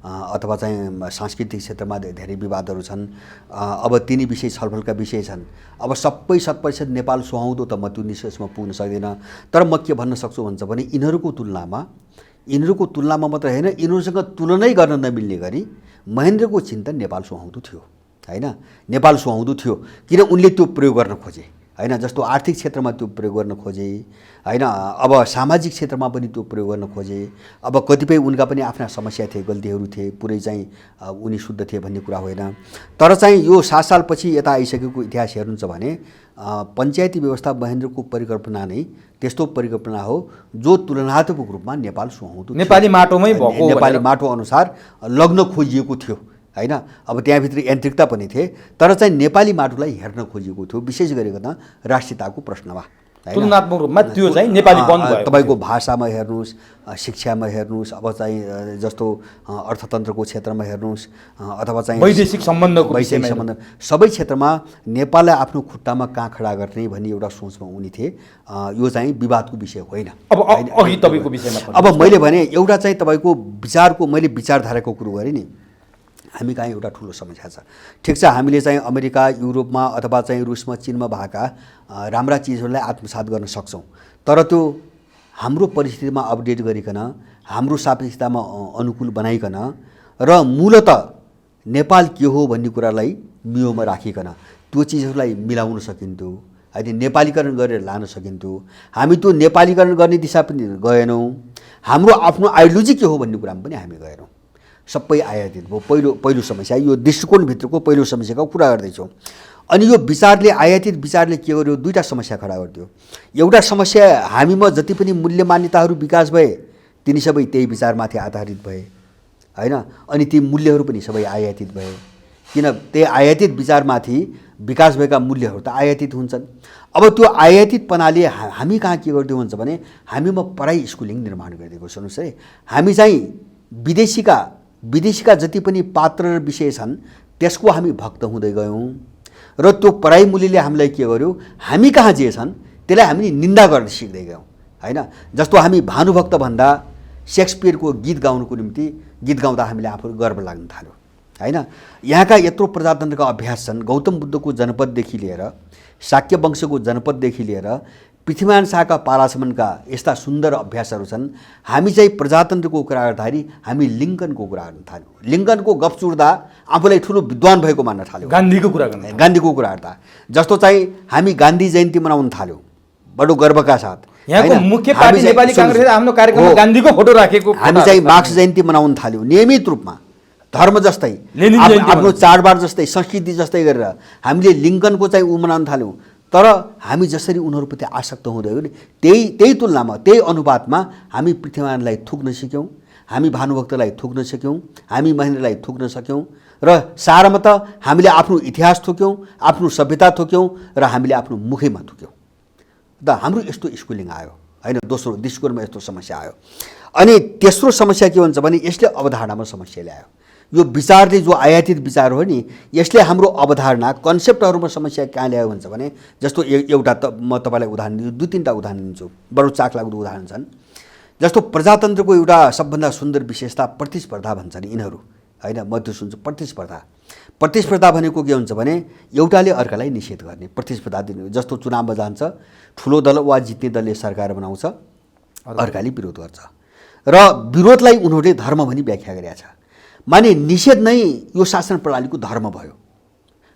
अथवा चाहिँ सांस्कृतिक क्षेत्रमा धेरै विवादहरू छन्। अब तिनी विषय छलफलका विषय छन्। अब सबै 100% नेपाल सुहाउँदो त म त्यो निष्कर्षमा पुग्न सक्दिनँ। तर म के भन्न सक्छु भन्छ भने यिनीहरूको तुलनामा मात्र होइन, यिनीहरूसँग तुलनै गर्न नमिल्ने गरी महेन्द्रको चिन्तन नेपाल सुहाउँदो थियो होइन। नेपाल सुहाउँदो थियो किन उनले त्यो प्रयोग गर्न खोजे होइन। जस्तो आर्थिक क्षेत्रमा त्यो प्रयोग गर्न खोजे होइन, अब सामाजिक क्षेत्रमा पनि त्यो प्रयोग गर्न खोजे। अब कतिपय उनका पनि आफ्ना समस्या थिए, गल्तीहरू थिए, पुरै चाहिँ उनी शुद्ध थिए भन्ने कुरा होइन। तर चाहिँ यो 7 सालपछि यता आइसकेको इतिहास हेर्नुहुन्छ भने पञ्चायती व्यवस्था महेन्द्रको परिकल्पना नै त्यस्तो परिकल्पना हो जो तुलनात्मक रूपमा नेपाल सुहाउँदो, नेपाली माटोमै भएको, नेपाली माटो अनुसार लग्न खोजिएको थियो। होइन। अब त्यहाँभित्र यान्त्रिकता पनि थिए, तर चाहिँ नेपाली माटोलाई हेर्न खोजिएको थियो, विशेष गरिकन राष्ट्रियताको प्रश्नमा। तुलनात्मक रूपमा त्यो चाहिँ नेपाली बन्द भयो। तपाईँको भाषामा हेर्नुहोस्, शिक्षामा हेर्नुहोस्, अब चाहिँ जस्तो अर्थतन्त्रको क्षेत्रमा हेर्नुहोस्, अथवा चाहिँ वैदेशिक सम्बन्धको वैदेशिक सम्बन्ध, सबै क्षेत्रमा नेपाललाई आफ्नो खुट्टामा कहाँ खडा गर्ने भन्ने एउटा सोचमा उनी थिए। यो चाहिँ विवादको विषय होइन। अब अघि तपाईँको विषयमा अब मैले भने एउटा चाहिँ तपाईँको विचारको, मैले विचारधाराको कुरो गरेँ नि, हामी कहाँ एउटा ठुलो समस्या छ। ठिक छ, हामीले चाहिँ अमेरिका, युरोपमा अथवा चाहिँ रुसमा, चीनमा भएका राम्रा चिजहरूलाई आत्मसात गर्न सक्छौँ, तर त्यो हाम्रो परिस्थितिमा अपडेट गरिकन, हाम्रो सापेक्षतामा अनुकूल बनाइकन र मूलत नेपाल के हो भन्ने कुरालाई मियोमा राखिकन त्यो चिजहरूलाई मिलाउन सकिन्थ्यो, होइन, नेपालीकरण गरेर लान सकिन्थ्यो। हामी त्यो नेपालीकरण गर्ने दिशा पनि गएनौँ, हाम्रो आफ्नो आइडियोलोजी के हो भन्ने कुरामा पनि हामी गएनौँ, सबै आयातित भयो। पहिलो समस्या, यो दृष्टिकोणभित्रको पहिलो समस्याको कुरा गर्दैछौँ। अनि यो विचारले, आयातित विचारले के गर्यो, दुईवटा समस्या खडा गरिदियो। एउटा समस्या, हामीमा जति पनि मूल्य मान्यताहरू विकास भए तिनी सबै त्यही विचारमाथि आधारित भए, होइन, अनि ती मूल्यहरू पनि सबै आयातित भए। किन त्यही आयातित विचारमाथि विकास भएका मूल्यहरू त आयातित हुन्छन्। अब त्यो आयातितपनाले हामी कहाँ के गरिदियो हुन्छ भने, हामीमा पढाइ स्कुलिङ निर्माण गरिदिएको। सुन्नुहोस् है, हामी चाहिँ विदेशीका जति पनि पात्र र विषय छन् त्यसको हामी भक्त हुँदै गयौँ, र त्यो पढाइ मूल्यले हामीलाई के गर्यो, हामी कहाँ जे छन् त्यसलाई हामीले निन्दा गर्न सिक्दै गयौँ, होइन। जस्तो हामी भानुभक्त भन्दा सेक्सपियरको गीत गाउनुको निम्ति गीत गाउँदा हामीले आफू गर्व लाग्न थाल्यो, होइन। यहाँका यत्रो प्रजातन्त्रका अभ्यास छन्, गौतम बुद्धको जनपददेखि लिएर, शाक्य वंशको जनपददेखि लिएर पृथ्वीनारायण शाहका पालासम्मका यस्ता सुन्दर अभ्यासहरू छन्। हामी चाहिँ प्रजातन्त्रको कुरा गर्दाखेरि हामी लिङ्कनको कुरा गर्न थाल्यौँ। लिङ्कनको गफ चुर्दा आफूलाई ठुलो विद्वान भएको मान्न थाल्यौँ। गान्धीको कुरा गर्न, गान्धीको कुरा गर्दा जस्तो चाहिँ हामी गान्धी जयन्ती मनाउन थाल्यौँ बडो गर्वका साथ। यहाँको मुख्य पार्टी नेपाली काङ्ग्रेसले आफ्नो कार्यक्रममा गान्धीको फोटो राखेको, हामी चाहिँ मार्क्स जयन्ती मनाउन थाल्यौँ नियमित रूपमा, धर्म जस्तै, आफ्नो चाडबाड जस्तै, संस्कृति जस्तै गरेर हामीले लिङ्कनको चाहिँ ऊ मनाउन थाल्यौँ। तर हामी जसरी उनीहरूप्रति आसक्त हुँदै गयो नि, त्यही तुलनामा, त्यही अनुपातमा हामी पृथ्वीनारायणलाई थुक्न सिक्यौँ, हामी भानुभक्तलाई थुक्न सक्यौँ, हामी महेन्द्रलाई थुक्न सक्यौँ, र सारमा त हामीले आफ्नो इतिहास थुक्यौँ, आफ्नो सभ्यता थुक्यौँ, र हामीले आफ्नो मुखैमा थुक्यौँ। त हाम्रो यस्तो स्कुलिङ आयो, होइन। दोस्रो दृष्टिकोणमा यस्तो समस्या आयो। अनि तेस्रो समस्या के हुन्छ भने, यसले अवधारणामा समस्या ल्यायो। यो विचारले, जो आयातित विचार हो नि, यसले हाम्रो अवधारणा, कन्सेप्टहरूमा समस्या कहाँ ल्यायो भन्छ भने, जस्तो एउटा म तपाईँलाई उदाहरण दिन्छु, दुई तिनवटा उदाहरण दिन्छु, बडो चाखलाग्दो उदाहरण छन्। जस्तो प्रजातन्त्रको एउटा सबभन्दा सुन्दर विशेषता प्रतिस्पर्धा भन्छन् यिनीहरू, होइन। म त्यो सुन्छु, प्रतिस्पर्धा भनेको के हुन्छ भने, एउटाले अर्कालाई निषेध गर्ने, प्रतिस्पर्धा दिने। जस्तो चुनावमा जान्छ, ठुलो दल वा जित्ने दलले सरकार बनाउँछ, अर्काले विरोध गर्छ, र विरोधलाई उनीहरूले धर्म भनी व्याख्या गरेका छ। माने निषेध नै यो शासन प्रणालीको धर्म भयो।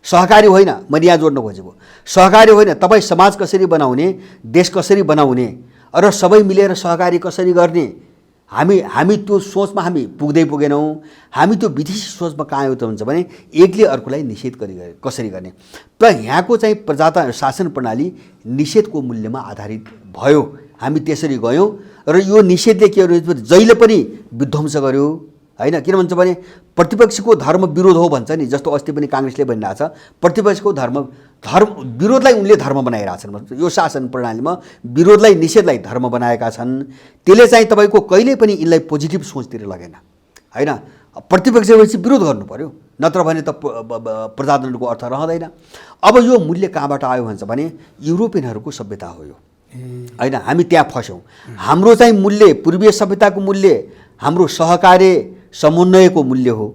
सहकारी होइन, मैले यहाँ जोड्न खोजेको, सहकारी होइन, तपाईँ समाज कसरी बनाउने, देश कसरी बनाउने, र सबै मिलेर सहकारी कसरी गर्ने, हामी त्यो सोचमा हामी पुगेनौँ। हामी त्यो विदेशी सोचमा कहाँ आयो त हुन्छ भने, एकले अर्कोलाई निषेध कसरी गर्ने। त यहाँको चाहिँ शासन प्रणाली निषेधको मूल्यमा आधारित भयो। हामी त्यसरी गयौँ, र यो निषेधले के गर्यो, जहिले पनि विध्वंस गर्यो, होइन। किन भन्छ भने, प्रतिपक्षको धर्म विरोध हो भन्छ नि, जस्तो अस्ति पनि काङ्ग्रेसले भनिरहेको छ, प्रतिपक्षको विरोधलाई उनले धर्म बनाइरहेछन्। यो शासन प्रणालीमा विरोधलाई, निषेधलाई धर्म बनाएका छन्। त्यसले चाहिँ तपाईँको कहिल्यै पनि यिनलाई पोजिटिभ सोचतिर लगेन, होइन। प्रतिपक्ष भएपछि विरोध गर्नु पर्यो, नत्र भने त प्रजातन्त्रको अर्थ रहँदैन। अब यो मूल्य कहाँबाट आयो भन्छ भने, युरोपियनहरूको सभ्यता हो यो, होइन। हामी त्यहाँ फस्यौँ। हाम्रो चाहिँ मूल्य, पूर्वीय सभ्यताको मूल्य हाम्रो सहकार्य समन्वयको मूल्य हो,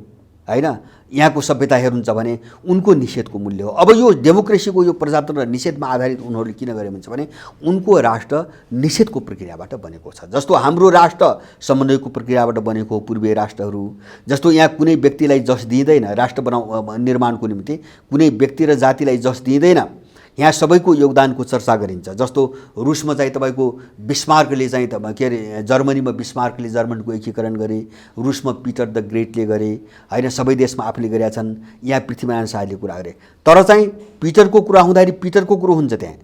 होइन। यहाँको सभ्यता हेर्नुहुन्छ भने उनको निषेधको मूल्य हो। अब यो डेमोक्रेसीको, यो प्रजातन्त्र निषेधमा आधारित उनीहरूले किन गरे भन्छ भने, उनको राष्ट्र निषेधको प्रक्रियाबाट बनेको छ। जस्तो हाम्रो राष्ट्र समन्वयको प्रक्रियाबाट बनेको हो, पूर्वीय राष्ट्रहरू जस्तो। यहाँ कुनै व्यक्तिलाई जस दिँदैन, राष्ट्र निर्माणको निम्ति कुनै व्यक्ति र जातिलाई जस दिँदैन, यहाँ सबैको योगदानको चर्चा गरिन्छ। जस्तो रुसमा चाहिँ तपाईँको बिस्मार्कले चाहिँ के अरे, जर्मनीमा बिस्मार्कले जर्मनको एकीकरण गरे, रुसमा पिटर द ग्रेटले गरे, होइन। सबै देशमा आफूले गरेका छन्। यहाँ पृथ्वीनारायण शाहले कुरा गरे, तर चाहिँ पिटरको कुरा हुँदाखेरि पिटरको कुरो हुन्छ त्यहाँ,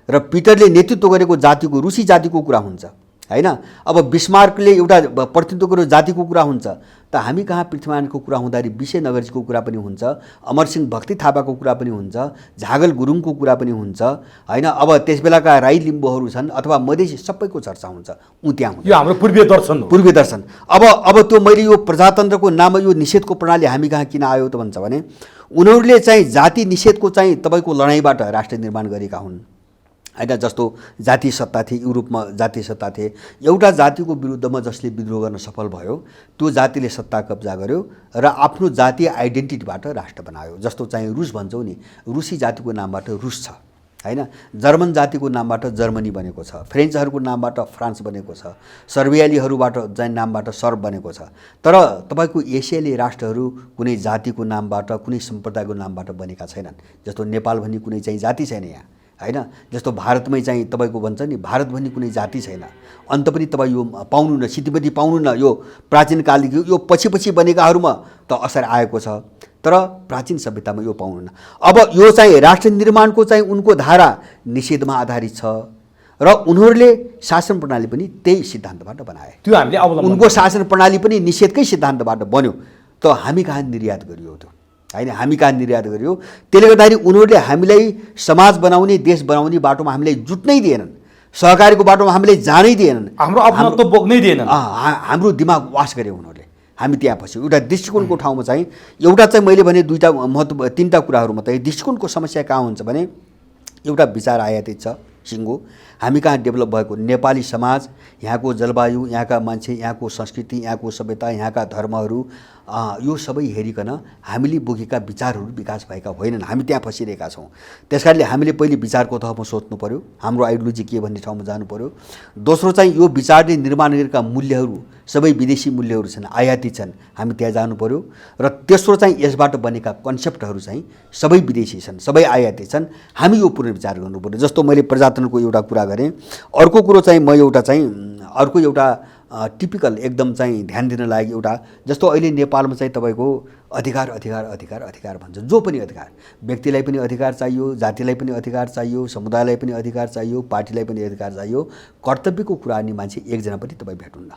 र पिटरले नेतृत्व गरेको जातिको, रुसी जातिको कुरा हुन्छ, हैन। अब बिस्मार्कले एउटा प्रतिनिधित्व गरेको जातिको कुरा हुन्छ त हामी कहाँ पृथ्वीनारायणको कुरा हुँदाखेरि विषय नगरजीको कुरा पनि हुन्छ, अमरसिंह भक्ति थापाको कुरा पनि हुन्छ, झागल गुरुङको कुरा पनि हुन्छ हैन। अब त्यसबेलाका राई लिम्बूहरू छन् अथवा मधेसी सबैको चर्चा हुन्छ, त्यहाँ हुन्छ। यो हाम्रो पूर्वीय दर्शन हो। पूर्वीय दर्शन। अब त्यो मैले यो प्रजातन्त्रको नाममा यो निषेधको प्रणाली हामी कहाँ किन आयो त भन्छ भने उनीहरूले चाहिँ जाति निषेधको चाहिँ तपाईँको लडाइँबाट राष्ट्र निर्माण गरेका हुन् हैन। जस्तो जातीय सत्ता थिए, युरोपमा जातीय सत्ता थिए, एउटा जातिको विरुद्धमा जसले विद्रोह गर्न सफल भयो त्यो जातिले सत्ता कब्जा गर्यो र आफ्नो जातीय आइडेन्टिटीबाट राष्ट्र बनायो। जस्तो चाहिँ रुस भन्छौँ नि, रुसी जातिको नामबाट रुस छ हैन, जर्मन जातिको नामबाट जर्मनी बनेको छ, फ्रेन्चहरूको नामबाट फ्रान्स बनेको छ, सर्बियालीहरूबाट चाहिँ नामबाट सर्ब बनेको छ। तर तपाईँको एसियाली राष्ट्रहरू कुनै जातिको नामबाट, कुनै सम्प्रदायको नामबाट बनेका छैनन्। जस्तो नेपाल भन्ने कुनै चाहिँ जाति छैन यहाँ हैन। जस्तो भारतमै चाहिँ तपाईँको भन्छ नि भारत भन्ने कुनै जाति छैन, अन्त पनि तपाईँ यो पाउनु न, सिद्धिपति पाउनु न। यो प्राचीन कालदेखि यो पछि बनेकाहरूमा त असर आएको छ, तर प्राचीन सभ्यतामा यो पाउनु न। अब यो चाहिँ राष्ट्र निर्माणको चाहिँ उनको धारा निषेधमा आधारित छ र उनीहरूले शासन प्रणाली पनि त्यही सिद्धान्तबाट बनाए। त्यो हामीले अवलम्बन, उनको शासन प्रणाली पनि निषेधकै सिद्धान्तबाट बन्यो, त हामी कहाँ निर्यात गरियो त्यो हैन, हामी कहाँ निर्यात गरियो। त्यसले गर्दाखेरि उनीहरूले हामीलाई समाज बनाउने, देश बनाउने बाटोमा हामीलाई जुट्नै दिएनन्, सहकारीको बाटोमा हामीलाई जानै दिएनन्, हाम्रो अपनत्व बोक्नै दिएनन्, हाम्रो दिमाग वास गरे उनीहरूले। हामी त्यहाँ फस्यौँ। एउटा दृष्टिकोणको ठाउँमा चाहिँ एउटा चाहिँ मैले भने तीनटा कुराहरू मात्रै। दृष्टिकोणको समस्या कहाँ हुन्छ भने एउटा विचार आयातित छ सिङ्गो, हामी कहाँ डेभलप भएको नेपाली समाज, यहाँको जलवायु, यहाँका मान्छे, यहाँको संस्कृति, यहाँको सभ्यता, यहाँका धर्महरू, यो सबै हेरिकन हामीले बोकेका विचारहरू विकास भएका होइनन्। हामी त्यहाँ फसिरहेका छौँ। त्यसकारणले हामीले पहिले विचारको तहमा सोच्नु पर्यो, हाम्रो आइडियोलोजी के भन्ने ठाउँमा जानु पर्यो। दोस्रो चाहिँ यो विचारले निर्माण गरेका मूल्यहरू सबै विदेशी मूल्यहरू छन्, आयातित छन्, हामी त्यहाँ जानु पर्यो। र तेस्रो चाहिँ यसबाट बनेका कन्सेप्टहरू चाहिँ सबै विदेशी छन्, सबै आयातित छन्, हामी यो पुनर्विचार गर्नु पर्यो। जस्तो मैले प्रजातन्त्रको एउटा कुरा गरेँ। अर्को कुरो चाहिँ म अर्को एउटा टिपिकल एकदम चाहिँ ध्यान दिन लागेको एउटा, जस्तो अहिले नेपालमा चाहिँ तपाईँको अधिकार अधिकार अधिकार अधिकार भन्छ। जो पनि अधिकार, व्यक्तिलाई पनि अधिकार चाहियो, जातिलाई पनि अधिकार चाहियो, समुदायलाई पनि अधिकार चाहियो, पार्टीलाई पनि अधिकार चाहियो। कर्तव्यको कुरा गर्ने मान्छे एकजना पनि तपाईँ भेट्नुहुन्न।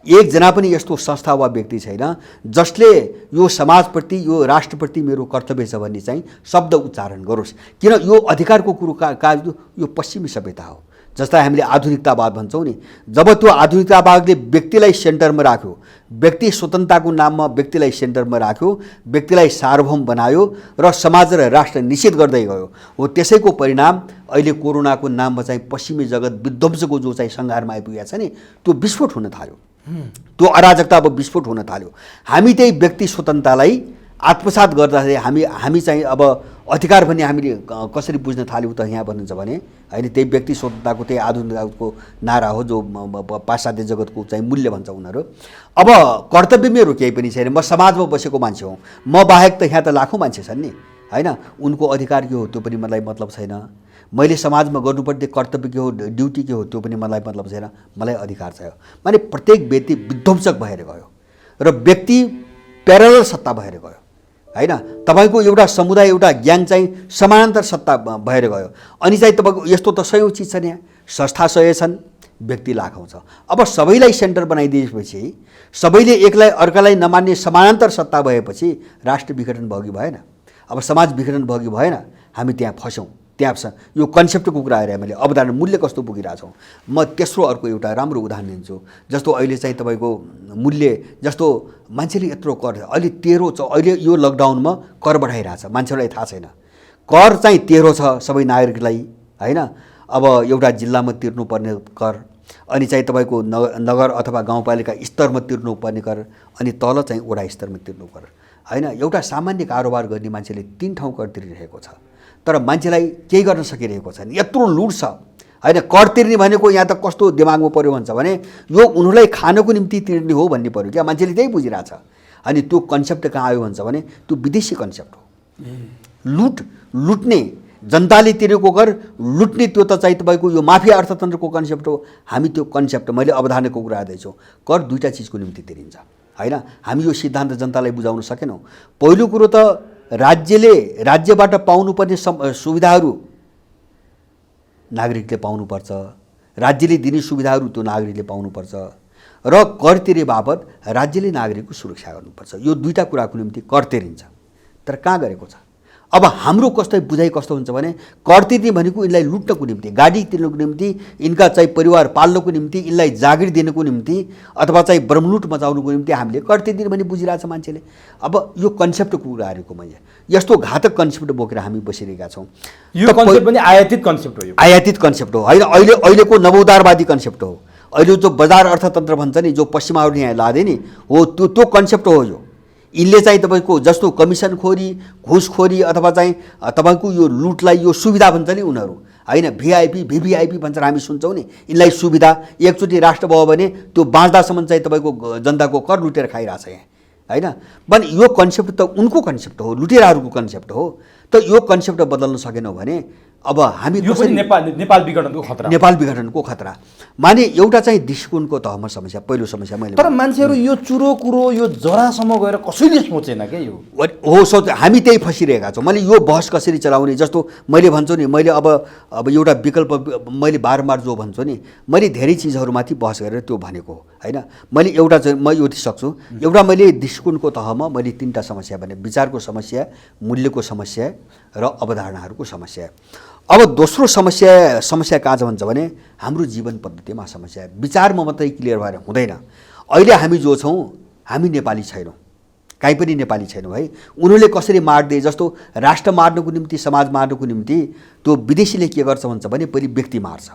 एकजना पनि यस्तो संस्था वा व्यक्ति छैन जसले यो समाजप्रति, यो राष्ट्रप्रति मेरो कर्तव्य छ भन्ने चाहिँ शब्द उच्चारण गरोस्। किन यो अधिकारको कुरो यो पश्चिमी सभ्यता हो। जसलाई हामीले आधुनिकतावाद भन्छौँ नि, जब त्यो आधुनिकतावादले व्यक्तिलाई सेन्टरमा राख्यो, व्यक्ति स्वतन्त्रताको नाममा व्यक्तिलाई सेन्टरमा राख्यो, व्यक्तिलाई सार्वभौम बनायो र समाज र राष्ट्र निषेध गर्दै गयो, हो त्यसैको परिणाम अहिले कोरोनाको नाममा चाहिँ पश्चिमी जगत विध्वंसको जो चाहिँ सङ्घारमा आइपुगेको छ नि, त्यो विस्फोट हुन थाल्यो। त्यो अराजकता अब विस्फोट हुन थाल्यो। हामी त्यही व्यक्ति स्वतन्त्रतालाई आत्मसात गर्दाखेरि हामी चाहिँ अब अधिकार भन्ने हामीले कसरी बुझ्न थाल्यौँ त यहाँ भन्नुहुन्छ भने होइन, त्यही व्यक्ति स्वतन्त्रताको त्यही आधुनिकताको नारा हो जो पाश्चात्य जगतको चाहिँ मूल्य भन्छ उनीहरू। अब कर्तव्य मेरो केही पनि छैन, म समाजमा बसेको मान्छे हुँ, म बाहेक त यहाँ त लाखौँ मान्छे छन् नि होइन। उनको अधिकार के हो त्यो पनि मलाई मतलब छैन, मैले समाजमा गर्नुपर्ने कर्तव्य के हो, ड्युटी के हो त्यो पनि मलाई मतलब छैन, मलाई अधिकार चाहियो। माने प्रत्येक व्यक्ति विध्वंसक भएर गयो र व्यक्ति प्यारलल सत्ता भएर गयो हैन। तपाईको एउटा समुदाय, एउटा ग्याङ चाहिँ समानान्तर सत्ता भएर गयो। अनि चाहिँ तपाईँको यस्तो त सयौँ चिज छन्, यहाँ संस्था 100 छन्, व्यक्ति लाखौँ छ। अब सबैलाई सेन्टर बनाइदिएपछि, सबैले एकलाई अर्कालाई नमान्ने समानान्तर सत्ता भएपछि राष्ट्र विघटन भयो कि भएन? अब समाज विघटन भयो कि भएन? हामी त्यहाँ फस्यौँ। त्यहाँ यो कन्सेप्टको कुरा आएर मैले अवधारणा मूल्य कस्तो पुगिरहेको छौँ। म तेस्रो अर्को एउटा राम्रो उदाहरण दिन्छु। जस्तो अहिले चाहिँ तपाईँको मूल्य, जस्तो मान्छेले यत्रो कर अहिले 13 अहिले यो लकडाउनमा कर बढाइरहेछ, मान्छेलाई थाहा छैन। कर चाहिँ 13 छ सबै नागरिकलाई हैन। अब एउटा जिल्लामा तिर्नुपर्ने कर, अनि चाहिँ तपाईँको नगर अथवा गाउँपालिका स्तरमा तिर्नुपर्ने कर, अनि तल चाहिँ वडा स्तरमा तिर्नु कर हैन। एउटा सामान्य कारोबार गर्ने मान्छेले 3 ठाउँ कर तिरिरहेको छ, तर मान्छेलाई केही गर्न सकिरहेको छैन। यत्रो लुट छ हैन। कर तिर्ने भनेको यहाँ त कस्तो दिमागमा पर्यो भन्छ भने यो उनीहरूलाई खानको निम्ति तिर्ने हो भन्ने पर्यो क्या, मान्छेले त्यही बुझिरहेछ। अनि त्यो कन्सेप्ट कहाँ आयो भन्छ भने त्यो विदेशी कन्सेप्ट हो। लुट्ने, जनताले तिरेको कर लुट्ने, त्यो त चाहिँ तपाईँको यो माफिया अर्थतन्त्रको कन्सेप्ट हो। हामी त्यो कन्सेप्ट, मैले अवधारणाको कुरा गर्दैछु, कर 2टा चिजको निम्ति तिरिन्छ हैन। हामी यो सिद्धान्त जनतालाई बुझाउन सकेनौँ। पहिलो कुरो त राज्यबाट पाउनुपर्ने सुविधाहरू नागरिकले पाउनुपर्छ, राज्यले दिने सुविधाहरू त्यो नागरिकले पाउनुपर्छ र कर तिरे बापत राज्यले नागरिकको सुरक्षा गर्नुपर्छ। यो दुईटा कुराको निम्ति कर तिरिन्छ, तर कहाँ गरेको छ? अब हाम्रो कस्तो बुझाइ कस्तो हुन्छ भने कर तिर्ने भनेको यिनलाई लुट्नको निम्ति, गाडी तिर्नको निम्ति, यिनका चाहिँ परिवार पाल्नको निम्ति, यिनलाई जागिर दिनको निम्ति अथवा चाहिँ ब्रह्मलुट मचाउनुको निम्ति हामीले कर तिर्ने भने बुझिरहेछ मान्छेले। अब यो कन्सेप्टको कुरा गरेको मैले, यस्तो घातक कन्सेप्ट बोकेर हामी बसिरहेका छौँ। यो कन्सेप्ट पनि आयातित कन्सेप्ट हो, यो आयातित कन्सेप्ट हो होइन, अहिलेको नवोदारवादी कन्सेप्ट हो। अहिले जो बजार अर्थतन्त्र भन्छ नि, जो पश्चिमाहरूले यहाँ लाँदै नि हो, त्यो कन्सेप्ट हो यो। यिनले चाहिँ तपाईँको जस्तो कमिसनखोरी, घुसखोरी अथवा चाहिँ तपाईँको यो लुटलाई यो सुविधा भन्छ नि उनीहरू होइन, भिआइपी भिभिआइपी भन्छ हामी सुन्छौँ नि, यिनलाई सुविधा। एकचोटि राष्ट्र भयो भने त्यो बाँच्दासम्म चाहिँ तपाईँको जनताको कर लुटेर खाइरहेछ यहाँ होइन। पनि यो कन्सेप्ट त उनको कन्सेप्ट हो, लुटेराहरूको कन्सेप्ट हो। त यो कन्सेप्ट बदल्न सकेनौँ भने अब हामी यो पनि नेपाल विघटनको खतरा, नेपाल विघटनको खतरा माने एउटा चाहिँ दृष्टिकोणको तहमा समस्या, पहिलो समस्या मैले। तर मान्छेहरू यो चुरो कुरो यो जरासम्म गएर कसैले सोचेन क्या यो हो, सोच हामी त्यही फसिरहेका छौँ। मैले यो बहस कसरी चलाउने, जस्तो मैले भन्छु नि, मैले अब एउटा विकल्प मैले बारम्बार जो भन्छु नि, मैले धेरै चिजहरूमाथि बहस गरेर त्यो भनेको होइन। मैले एउटा चाहिँ म यो सक्छु, एउटा मैले दृष्टिकोणको तहमा मैले तीनवटा समस्या भने, विचारको समस्या, मूल्यको समस्या र अवधारणाहरूको समस्या। अब दोस्रो समस्या कहाँ छ भन्छ भने हाम्रो जीवन पद्धतिमा समस्या। विचारमा मात्रै क्लियर भएर हुँदैन। अहिले हामी जो छौँ हामी नेपाली छैनौँ, काहीँ पनि नेपाली छैनौँ है। उनीहरूले कसरी मार्दै, जस्तो राष्ट्र मार्नुको निम्ति, समाज मार्नुको निम्ति त्यो विदेशीले के गर्छ भन्छ भने पहिले व्यक्ति मार्छ।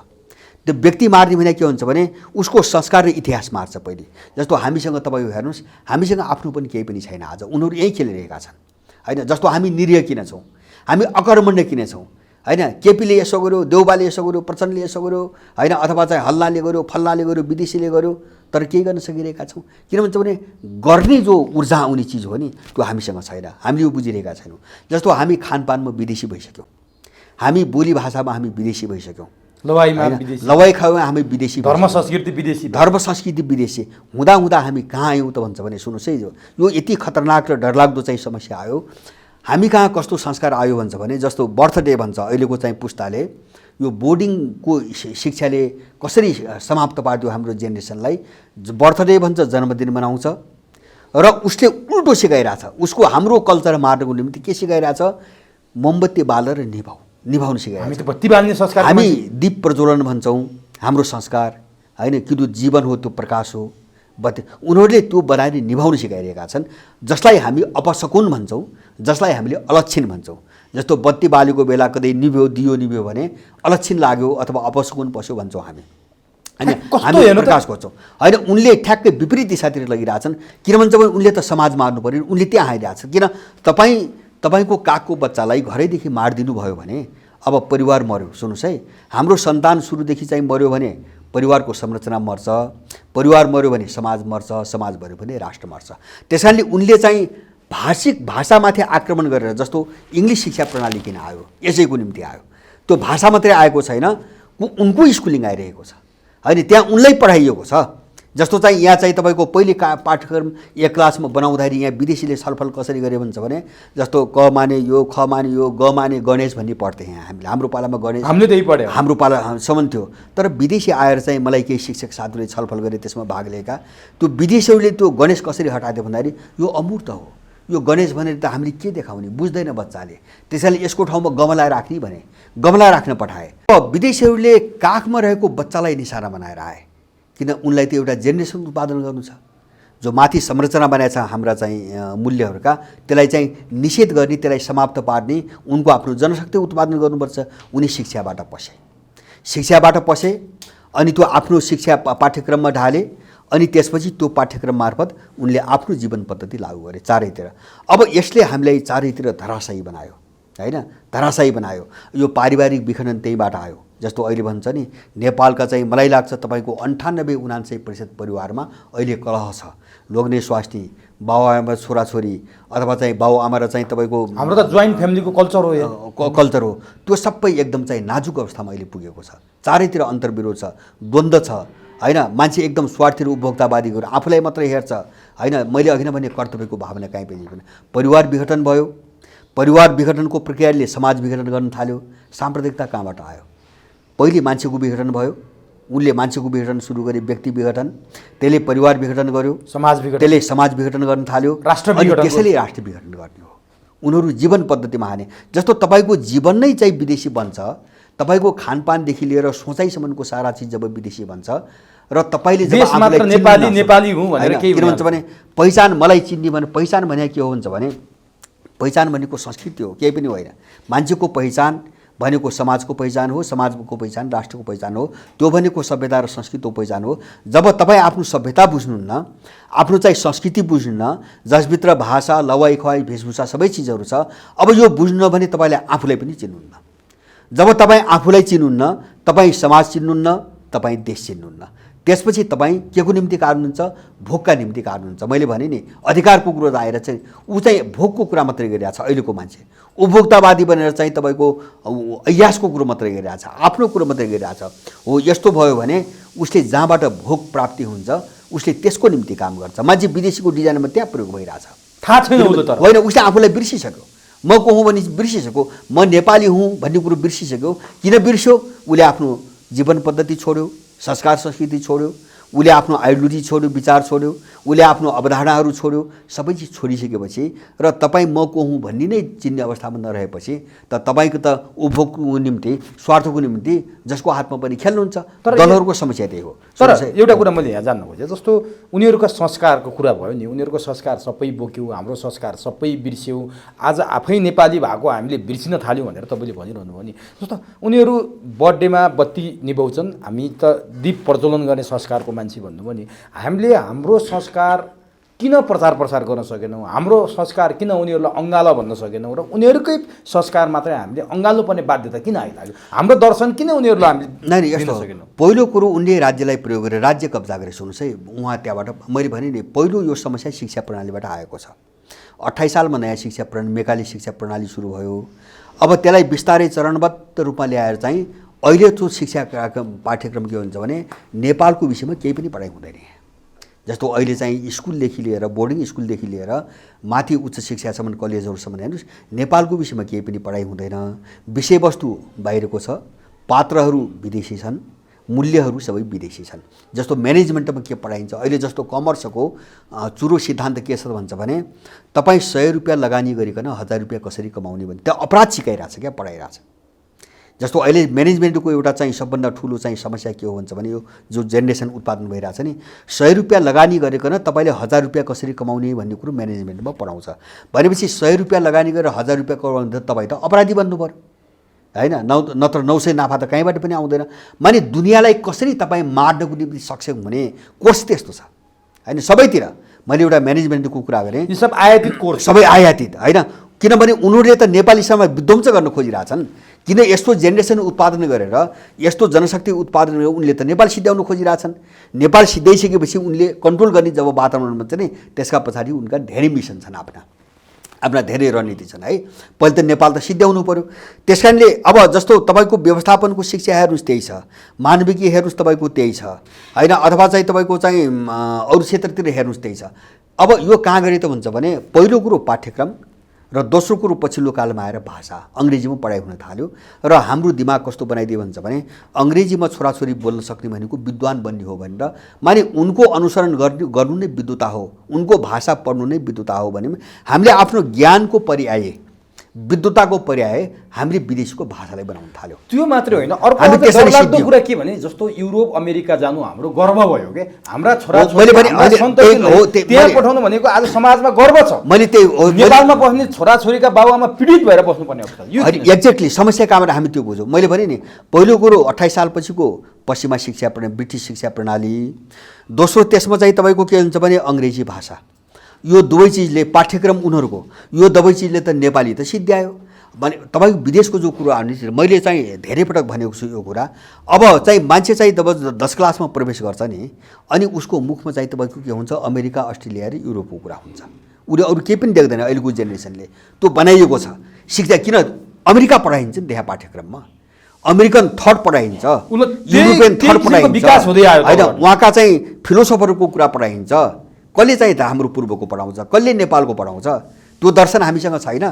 त्यो व्यक्ति मार्ने भने के हुन्छ भने उसको संस्कार र इतिहास मार्छ पहिले। जस्तो हामीसँग तपाईँको हेर्नुहोस्, हामीसँग आफ्नो पनि केही पनि छैन आज, उनीहरू यही खेलिरहेका छन् होइन। जस्तो हामी निरीह किन छौँ, हामी अकर्मण्य किन छौँ होइन। केपीले यसो गर्यो, देउबाले यसो गर्यो, प्रचण्डले यसो गर्यो होइन, अथवा चाहिँ हल्लाले गर्यो, फल्लाले गर्यो, विदेशीले गर्यो, तर केही गर्न सकिरहेका छौँ। किन भन्छ भने गर्ने जो ऊर्जा आउने चिज हो नि त्यो हामीसँग छैन, हामीले यो बुझिरहेका छैनौँ। जस्तो हामी खानपानमा विदेशी भइसक्यौँ, हामी बोली भाषामा हामी विदेशी भइसक्यौँ, लवाई खाएमा हामी विदेशी, धर्म संस्कृति विदेशी हुँदा हामी कहाँ आयौँ त भन्छ भने सुन्नुहोस् है, यो यति खतरनाक र डरलाग्दो चाहिँ समस्या आयो। हामी कहाँ कस्तो संस्कार आयो भन्छ भने जस्तो बर्थडे भन्छ अहिलेको चाहिँ पुस्ताले, यो बोर्डिङको शिक्षाले कसरी समाप्त पारिदियो हाम्रो जेनेरेसनलाई। बर्थडे भन्छ जन्मदिन मनाउँछ र उसले उल्टो सिकाइरहेछ, उसको हाम्रो कल्चर मार्नको निम्ति के सिकाइरहेछ, मोमबत्ती बालेर निभाउन सिकाइरहेछ। हामी दीप प्रज्वलन भन्छौँ हाम्रो संस्कार होइन, कि त्यो जीवन हो, त्यो प्रकाश हो, बत्ती उनीहरूले त्यो बनाएर निभाउन सिकाइरहेका छन्। जसलाई हामी अपशकुन भन्छौँ, जसलाई हामीले अलक्षिण भन्छौँ। जस्तो बत्ती बालेको बेला कतै निभ्यो, दियो निभ्यो भने अलक्षिण लाग्यो अथवा अपशकुन पस्यो भन्छौँ हामी होइन, हामी प्रकाश खोज्छौँ होइन। उनले ठ्याक्कै विपरीत दिशातिर लगिरहेछन्। किन भन्छ भने उनले त समाज मार्नु पऱ्यो, उनले त्यहाँ आइरहेछ। किन तपाईँको कागको बच्चालाई घरैदेखि मारिदिनु भयो भने अब परिवार मर्यो। सुन्नुहोस् है, हाम्रो सन्तान सुरुदेखि चाहिँ मर्यो भने परिवारको संरचना मर्छ, परिवार मर्यो भने समाज मर्छ, समाज मर्यो भने राष्ट्र मर्छ। त्यस कारणले उनले चाहिँ भाषामाथि आक्रमण गरेर, जस्तो इङ्ग्लिस शिक्षा प्रणाली किन आयो, यसैको निम्ति आयो। त्यो भाषा मात्रै आएको छैन, उनको स्कुलिङ आइरहेको छ होइन, त्यहाँ उनलाई पढाइएको छ। जस्तो चाहिँ यहाँ चाहिँ तपाईँको पहिले पाठ्यक्रम एक क्लासमा बनाउँदाखेरि यहाँ विदेशीले छलफल कसरी गरे भन्छ भने जस्तो क माने यो, ख माने यो, ग माने गणेश भन्ने पढ्थ्यो यहाँ हामीले। हाम्रो पालामा गणेश हामीले त्यही पढ्यो, हाम्रो पालासम्म थियो। तर विदेशी आएर चाहिँ मलाई केही शिक्षक साथीहरूले छलफल गरे, त्यसमा भाग लिएका। त्यो विदेशीहरूले त्यो गणेश कसरी हटाइदियो भन्दाखेरि यो अमूर्त हो, यो गणेश भनेर त हामीले के देखाउने, बुझ्दैन बच्चाले। त्यसैले यसको ठाउँमा गमला राख्ने भने गमला राख्न पठाए। विदेशीहरूले काखमा रहेको बच्चालाई निशाना बनाएर आए, किन उनलाई त एउटा जेनेरेसन उत्पादन गर्नु छ। जो माथि संरचना बनाएछ हाम्रा चाहिँ मूल्यहरूका, त्यसलाई चाहिँ निषेध गर्ने, त्यसलाई समाप्त पार्ने, उनको आफ्नो जनशक्ति उत्पादन गर्नुपर्छ। उनी शिक्षाबाट पसे अनि त्यो आफ्नो शिक्षा पाठ्यक्रममा ढाले अनि त्यसपछि त्यो पाठ्यक्रम मार्फत उनले आफ्नो जीवन पद्धति लागू गरे चारैतिर। अब यसले हामीलाई चारैतिर धराशायी बनायो होइन, धराशायी बनायो। यो पारिवारिक विखण्डन त्यहीबाट आयो। जस्तो अहिले भन्छ नि, नेपालका चाहिँ मलाई लाग्छ तपाईँको 98-99% परिवारमा अहिले कलह छ। लोग्ने स्वास्नी, बाबुआमा छोराछोरी अथवा चाहिँ बाबुआमा र चाहिँ तपाईँको हाम्रो त जोइन्ट फ्यामिलीको कल्चर हो, त्यो सबै एकदम चाहिँ नाजुक अवस्थामा अहिले पुगेको छ। चारैतिर अन्तर्विरोध छ, द्वन्द्व छ होइन। मान्छे एकदम स्वार्थी र उपभोक्तावादी गरेर आफूलाई मात्रै हेर्छ होइन। मैले अघि नै भने कर्तव्यको भावना कहीँ पनि छैन। परिवार विघटन भयो, परिवार विघटनको प्रक्रियाले समाज विघटन गर्न थाल्यो। साम्प्रदायिकता कहाँबाट आयो? पहिले मान्छेको विघटन भयो, उनले मान्छेको विघटन सुरु गरे, व्यक्ति विघटन, त्यसले परिवार विघटन गर्यो, समाज विघटन, त्यसले समाज विघटन गर्न थाल्यो, राष्ट्र अनि विघटन, त्यसैले राष्ट्र विघटन गर्ने हो। उनीहरू जीवन पद्धतिमा हाने। जस्तो तपाईँको जीवन नै चाहिँ विदेशी बन्छ, तपाईँको खानपानदेखि लिएर सोचाइसम्मको सारा चिज जब विदेशी बन्छ र तपाईँले जब मात्र नेपाली हुँ भनेर केही किन भन्छ भने पहिचान मलाई चिन्ने भने पहिचान भने के हो हुन्छ भने पहिचान भनेको संस्कृति हो, केही पनि होइन। मान्छेको पहिचान भनेको समाजको पहिचान हो, समाजको पहिचान राष्ट्रको पहिचान हो, त्यो भनेको सभ्यता र संस्कृतिको पहिचान हो। जब तपाईँ आफ्नो सभ्यता बुझ्नुहुन्न, आफ्नो चाहिँ संस्कृति बुझ्नुहुन्न, जसभित्र भाषा, लवाइ खुवाइ, वेशभूषा सबै चिजहरू छ, अब यो बुझ्नु भने तपाईँले आफूलाई पनि चिन्नुहुन्न। जब तपाईँ आफूलाई चिन्नुहुन्न, तपाईँ समाज चिन्नुहुन्न, तपाईँ देश चिन्नुहुन्न, त्यसपछि तपाईँ के को निम्ति कार्य हुनुहुन्छ? भोकका निम्ति कार्य हुनुहुन्छ। मैले भने नि अधिकारको कुरो आएर चाहिँ ऊ चाहिँ भोकको कुरा मात्रै गरिरहेको छ अहिलेको मान्छे। उपभोक्तावादी बनेर चाहिँ तपाईँको अय्यासको कुरो मात्रै गरिरहेको छ, आफ्नो कुरो मात्रै गरिरहेको छ। हो, यस्तो भयो भने उसले जहाँबाट भोक प्राप्ति हुन्छ उसले त्यसको निम्ति काम गर्छ। मान्छे विदेशीको डिजाइनमा त्यहाँ प्रयोग भइरहेछ, थाहा छैन होइन, उसले आफूलाई बिर्सिसक्यो। म को हुँ भने बिर्सिसक्यो, म नेपाली हुँ भन्ने कुरो बिर्सिसक्यो। किन बिर्स्यो? उसले आफ्नो जीवन पद्धति छोड्यो, संस्कार संस्कृति छोड्यो, उसले आफ्नो आइडियोलोजी छोड्यो, विचार छोड्यो, उसले आफ्नो अवधारणाहरू छोड्यो। सबै चिज छोडिसकेपछि र तपाईँ म को हुँ भन्ने नै चिन्ने अवस्थामा नरहेपछि त तपाईँको त उपभोगको निम्ति, स्वार्थको निम्ति जसको हातमा पनि खेल्नुहुन्छ। दलहरूको समस्या त्यही हो। तर एउटा कुरा मैले यहाँ जान्न खोजेँ, जस्तो उनीहरूका संस्कारको कुरा भयो नि, उनीहरूको संस्कार सबै बोक्यौँ, हाम्रो संस्कार सबै बिर्स्यौँ, आज आफै नेपाली भएको हामीले बिर्सिन थाल्यौँ भनेर तपाईँले भनिरहनु भयो नि। जस्तो उनीहरू बर्थडेमा बत्ती निभाउँछन्, हामी त दीप प्रज्वलन गर्ने संस्कारको मान्छे भन्नुभयो नि। हामीले हाम्रो संस्कार किन प्रचार प्रसार गर्न सकेनौँ? हाम्रो संस्कार किन उनीहरूलाई अङ्गालो भन्न सकेनौँ? र उनीहरूकै संस्कार मात्रै हामीले अङ्गालो पर्ने बाध्यता किन आइलाग्यो? हाम्रो दर्शन किन उनीहरूलाई हामीले दिन सकेनौँ? पहिलो कुरो उनले राज्यलाई प्रयोग गरेर राज्य कब्जा गरे। सुन्नुहोस् है, उहाँ त्यहाँबाट मैले भने नि पहिलो यो समस्या शिक्षा प्रणालीबाट आएको छ। 28 सालमा नयाँ शिक्षा प्रणाली, मेकाले शिक्षा प्रणाली सुरु भयो। अब त्यसलाई बिस्तारै चरणबद्ध रूपमा ल्याएर चाहिँ अहिले त्यो शिक्षा पाठ्यक्रम के हुन्छ भने नेपालको विषयमा केही पनि पढाइ हुँदैन। जस्तो अहिले चाहिँ स्कुलदेखि लिएर, बोर्डिङ स्कुलदेखि लिएर माथि उच्च शिक्षासम्म, कलेजहरूसम्म हेर्नुहोस्, नेपालको विषयमा केही पनि पढाइ हुँदैन। विषयवस्तु बाहिरको छ, पात्रहरू विदेशी छन्, मूल्यहरू सबै विदेशी छन्। जस्तो म्यानेजमेन्टमा के पढाइन्छ अहिले, जस्तो कमर्सको चुरो सिद्धान्त के छ भन्छ भने तपाईँ 100 रुपियाँ लगानी गरिकन 1000 रुपियाँ कसरी कमाउने भने त्यो अपराध सिकाइरहेछ क्या, पढाइरहेछ। जस्तो अहिले म्यानेजमेन्टको एउटा चाहिँ सबभन्दा ठुलो चाहिँ समस्या के हो भन्छ भने यो जो जेनेरेसन उत्पादन भइरहेछ नि, 100 रुपियाँ लगानी गरिकन तपाईँले 1000 रुपियाँ कसरी कमाउने भन्ने कुरो म्यानेजमेन्टमा पढाउँछ। भनेपछि 100 रुपियाँ लगानी गरेर 1000 रुपियाँ कमाउने त तपाईँ त अपराधी बन्नु पर्यो, होइन? नत्र 900 नाफा त कहीँबाट पनि आउँदैन। माने दुनियाँलाई कसरी तपाईँ मार्नको निम्ति सक्षम हुने कोर्स त्यस्तो छ, होइन? सबैतिर मैले एउटा म्यानेजमेन्टको कुरा गरेँ, यी सब आयातित कोर्स, सबै आयातित, होइन? किनभने उनीहरूले त नेपाली समाज विध्वंस गर्न खोजिरहेछन्। किन यस्तो जेनेरेसन उत्पादन गरेर, यस्तो जनशक्ति उत्पादन गरेर उनले त नेपाल सिद्ध्याउन खोजिरहेछन्। नेपाल सिद्ध्याइसकेपछि उनले कन्ट्रोल गर्ने जब वातावरण भन्छ नि, त्यसका पछाडि उनका धेरै मिसन छन्, आफ्ना धेरै रणनीति छन्, है? पहिले त नेपाल त सिद्ध्याउनु पर्यो। त्यस कारणले अब जस्तो तपाईँको व्यवस्थापनको शिक्षा हेर्नुहोस् त्यही छ, मानविकी हेर्नुहोस् तपाईँको त्यही छ, होइन? अथवा चाहिँ तपाईँको चाहिँ अरू क्षेत्रतिर हेर्नुहोस् त्यही छ। अब यो कहाँ गरे त भन्छ भने पहिलो कुरो पाठ्यक्रम र दोस्रो कुरो पछिल्लो कालमा आएर भाषा, अङ्ग्रेजीमा पढाइ हुन थाल्यो। र हाम्रो दिमाग कस्तो बनाइदियो भन्छ भने अङ्ग्रेजीमा छोराछोरी बोल्न सक्ने भनेको विद्वान बन्ने हो भनेर, माने उनको अनुसरण गर्नु नै विद्वता हो, उनको भाषा पढ्नु नै विद्वता हो भने हामीले आफ्नो ज्ञानको पर्याय, विद्वताको पर्याय हामीले विदेशको भाषालाई बनाउन थाल्यो। त्यो मात्रै होइन, अर्को डरलाग्दो कुरा के भने जस्तो युरोप अमेरिका जानु हाम्रो गर्व भयो के, हाम्रा छोराछोरी त्यहाँ पठाउनु भनेको आज समाजमा गर्व छ। मैले त्यही नेपालमा बस्ने छोराछोरीका बाबुआमा पीडित भएर बस्नुपर्ने अवस्था यो एक्ज्याक्टली समस्या कहाँबाट हामी त्यो बुझौँ। मैले भने नि पहिलो कुरो 28 सालपछिको पश्चिमा शिक्षा प्रणाली, ब्रिटिस शिक्षा प्रणाली, दोस्रो त्यसमा चाहिँ तपाईँको के हुन्छ भने अङ्ग्रेजी भाषा, यो दुवै चिजले पाठ्यक्रम उनीहरूको यो दुवै चिजले त नेपाली त सिद्ध्यायो भने तपाईँको विदेशको जो कुरो आउने मैले चाहिँ धेरै पटक भनेको छु यो कुरा। अब चाहिँ मान्छे चाहिँ तब 10 क्लासमा प्रवेश गर्छ नि, अनि उसको मुखमा चाहिँ तपाईँको के हुन्छ अमेरिका, अस्ट्रेलिया र युरोपको कुरा हुन्छ, उसले अरू केही पनि देख्दैन। अहिलेको जेनेरेसनले त्यो बनाइएको छ शिक्षा। किन अमेरिका पढाइन्छ नि त्यहाँ पाठ्यक्रममा, अमेरिकन थट पढाइन्छ, युरोपियन थट पढाइन्छ, होइन? उहाँका चाहिँ फिलोसोफरको कुरा पढाइन्छ। कसले चाहिँ त हाम्रो पूर्वको पढाउँछ, कसले नेपालको पढाउँछ? त्यो दर्शन हामीसँग छैन,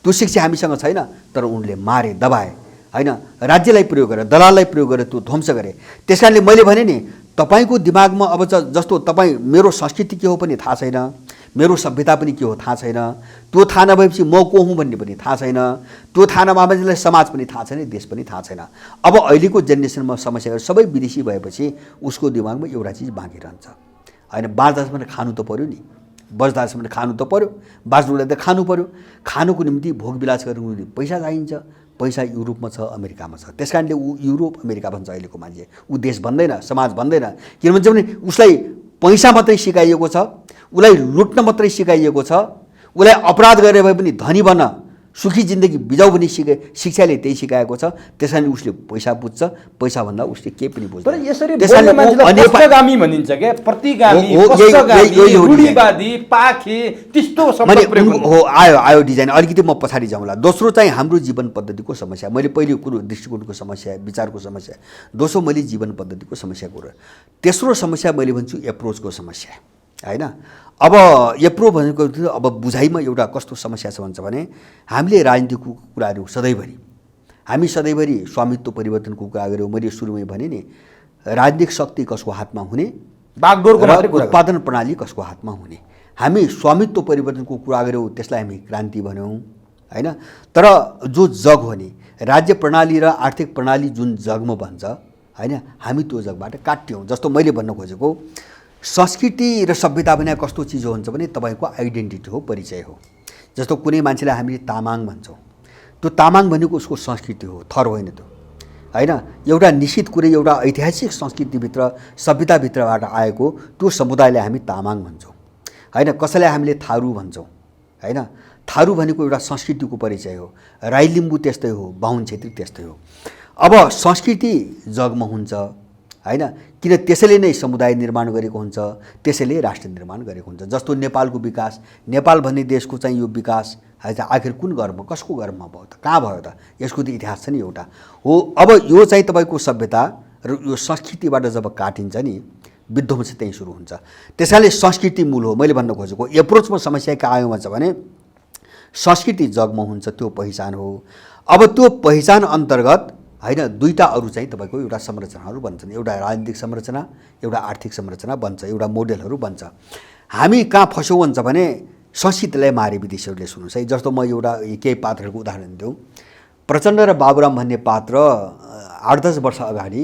त्यो शिक्षा हामीसँग छैन। तर उनले मारे दबाए होइन, राज्यलाई प्रयोग गरेर, दलाललाई प्रयोग गरेर त्यो ध्वंस गरे। त्यस कारणले मैले भने नि, तपाईँको दिमागमा अब जस्तो तपाईँ मेरो संस्कृति के हो पनि थाहा छैन, मेरो सभ्यता पनि के हो थाहा छैन, त्यो थाहा नभएपछि म को हुँ भन्ने पनि थाहा छैन, त्यो थाहा नभएपछि समाज पनि थाहा छैन, देश पनि थाहा छैन। अब अहिलेको जेनेरेसनमा समस्या सबै विदेशी भएपछि उसको दिमागमा एउटा चिज बाँकी रहन्छ, होइन, बाँच्दासम्म खानु त पऱ्यो नि, बस्दासम्म खानु त पऱ्यो, बाँच्नुलाई त खानु पऱ्यो, खानुको निम्ति भोगविलास गर्नुको निम्ति पैसा चाहिन्छ। पैसा युरोपमा छ, अमेरिकामा छ। त्यस कारणले ऊ युरोप अमेरिका भन्छ अहिलेको मान्छे, ऊ देश भन्दैन, समाज भन्दैन। किन भन्छ भने उसलाई पैसा मात्रै सिकाइएको छ, उसलाई लुट्न मात्रै सिकाइएको छ, उसलाई अपराध गरे भए पनि धनी बन्न, सुखी जिन्दगी बिजाउ पनि शिक्षाले त्यही सिकाएको छ। त्यस कारण उसले पैसा बुझ्छ, पैसाभन्दा उसले केही पनि बुझ्दैन। तर यसरी बोल्ने मान्छेलाई पक्षगामी भनिन्छ क्या, प्रतिगामी, पक्षगामी, रूढिवादी, पाखे, त्यस्तो शब्द प्रयोग हो। आयो डिजाइन। अलिकति म पछाडि जाउँला। दोस्रो चाहिँ हाम्रो जीवन पद्धतिको समस्या। मैले पहिलो कुरो दृष्टिकोणको समस्या, विचारको समस्या, दोस्रो मैले जीवन पद्धतिको समस्या कुरो, तेस्रो समस्या मैले भन्छु एप्रोचको समस्या, होइन। अब एप्रोच भनेको अब बुझाइमा एउटा कस्तो समस्या छ भन्छ भने हामीले राजनीतिको कुराहरू हामी सधैँभरि स्वामित्व परिवर्तनको कुरा गऱ्यौँ। मैले सुरुमै भने नि, राजनीतिक शक्ति कसको हातमा हुने, बागडोरको मात्रै कुरा, उत्पादन प्रणाली कसको हातमा हुने। हामी स्वामित्व परिवर्तनको कुरा गऱ्यौँ, त्यसलाई हामी क्रान्ति भन्यौँ, होइन। तर जो जग हो नि, राज्य प्रणाली र आर्थिक प्रणाली जुन जगमा बन्छ, होइन, हामी त्यो जगबाट काट्यौँ। जस्तो मैले भन्न खोजेको संस्कृति र सभ्यता भने कस्तो चिज हुन्छ भने तपाईँको आइडेन्टिटी हो, परिचय हो। जस्तो कुनै मान्छेलाई हामीले तामाङ भन्छौँ, त्यो तामाङ भनेको उसको संस्कृति हो, थर होइन त्यो, होइन। एउटा निश्चित कुरै एउटा ऐतिहासिक संस्कृतिभित्र, सभ्यताभित्रबाट आएको त्यो समुदायलाई हामी तामाङ भन्छौँ, होइन। कसैलाई हामीले थारू भन्छौँ, होइन। थारू भनेको एउटा संस्कृतिको परिचय हो। राई लिम्बू त्यस्तै हो, बाहुन छेत्री त्यस्तै हो। अब संस्कृति जगमा हुन्छ, होइन, किन त्यसैले नै समुदाय निर्माण गरेको हुन्छ, त्यसैले राष्ट्र निर्माण गरेको हुन्छ। जस्तो नेपालको विकास, नेपाल भन्ने देशको चाहिँ यो विकास आखिर कुन गर्म, कसको गर्ममा भयो त, कहाँ भयो त, यसको त इतिहास छ नि एउटा हो। अब यो चाहिँ तपाईँको सभ्यता र यो संस्कृतिबाट जब काटिन्छ नि, विध्वंस त्यहीँ सुरु हुन्छ। त्यसैले संस्कृति मूल हो। मैले भन्न खोजेको एप्रोचमा समस्या कहाँ आयो भन्छ भने संस्कृति जगमा हुन्छ, त्यो पहिचान हो। अब त्यो पहिचान अन्तर्गत, होइन, दुईवटा अरू चाहिँ तपाईँको एउटा संरचनाहरू बन्छन्, एउटा राजनीतिक संरचना, एउटा आर्थिक संरचना बन्छ, एउटा मोडेलहरू बन्छ। हामी कहाँ फस्यौँ भन्छ भने संस्कृतिलाई मारे विदेशीहरूले। सुन्नुहोस् है, जस्तो म एउटा केही पात्रहरूको उदाहरण दिउँ। प्रचण्ड र बाबुराम भन्ने पात्र 8-10 वर्ष अगाडि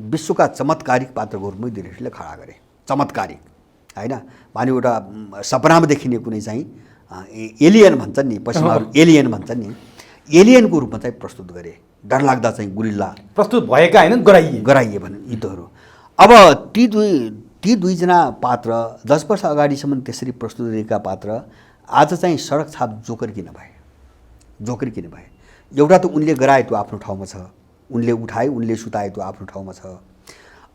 विश्वका चमत्कारिक पात्रको रूपमा विदेशीले खडा गरे। चमत्कारिक, होइन, माने एउटा सपनामा देखिने कुनै चाहिँ एलियन भन्छन् नि, पश्चिमाहरू एलियन भन्छन् नि, एलियनको रूपमा चाहिँ प्रस्तुत गरे। डरलाग्दा चाहिँ गुरिल्ला प्रस्तुत भएका होइन, गराइए भने युद्धहरू। अब ती दुईजना पात्र 10 वर्ष अगाडिसम्म त्यसरी प्रस्तुत गरेका पात्र आज चाहिँ सडक छाप जोकर किन भए? एउटा त उनले गराए त्यो आफ्नो ठाउँमा छ, उनले उठाए, उनले सुताए त्यो आफ्नो ठाउँमा छ।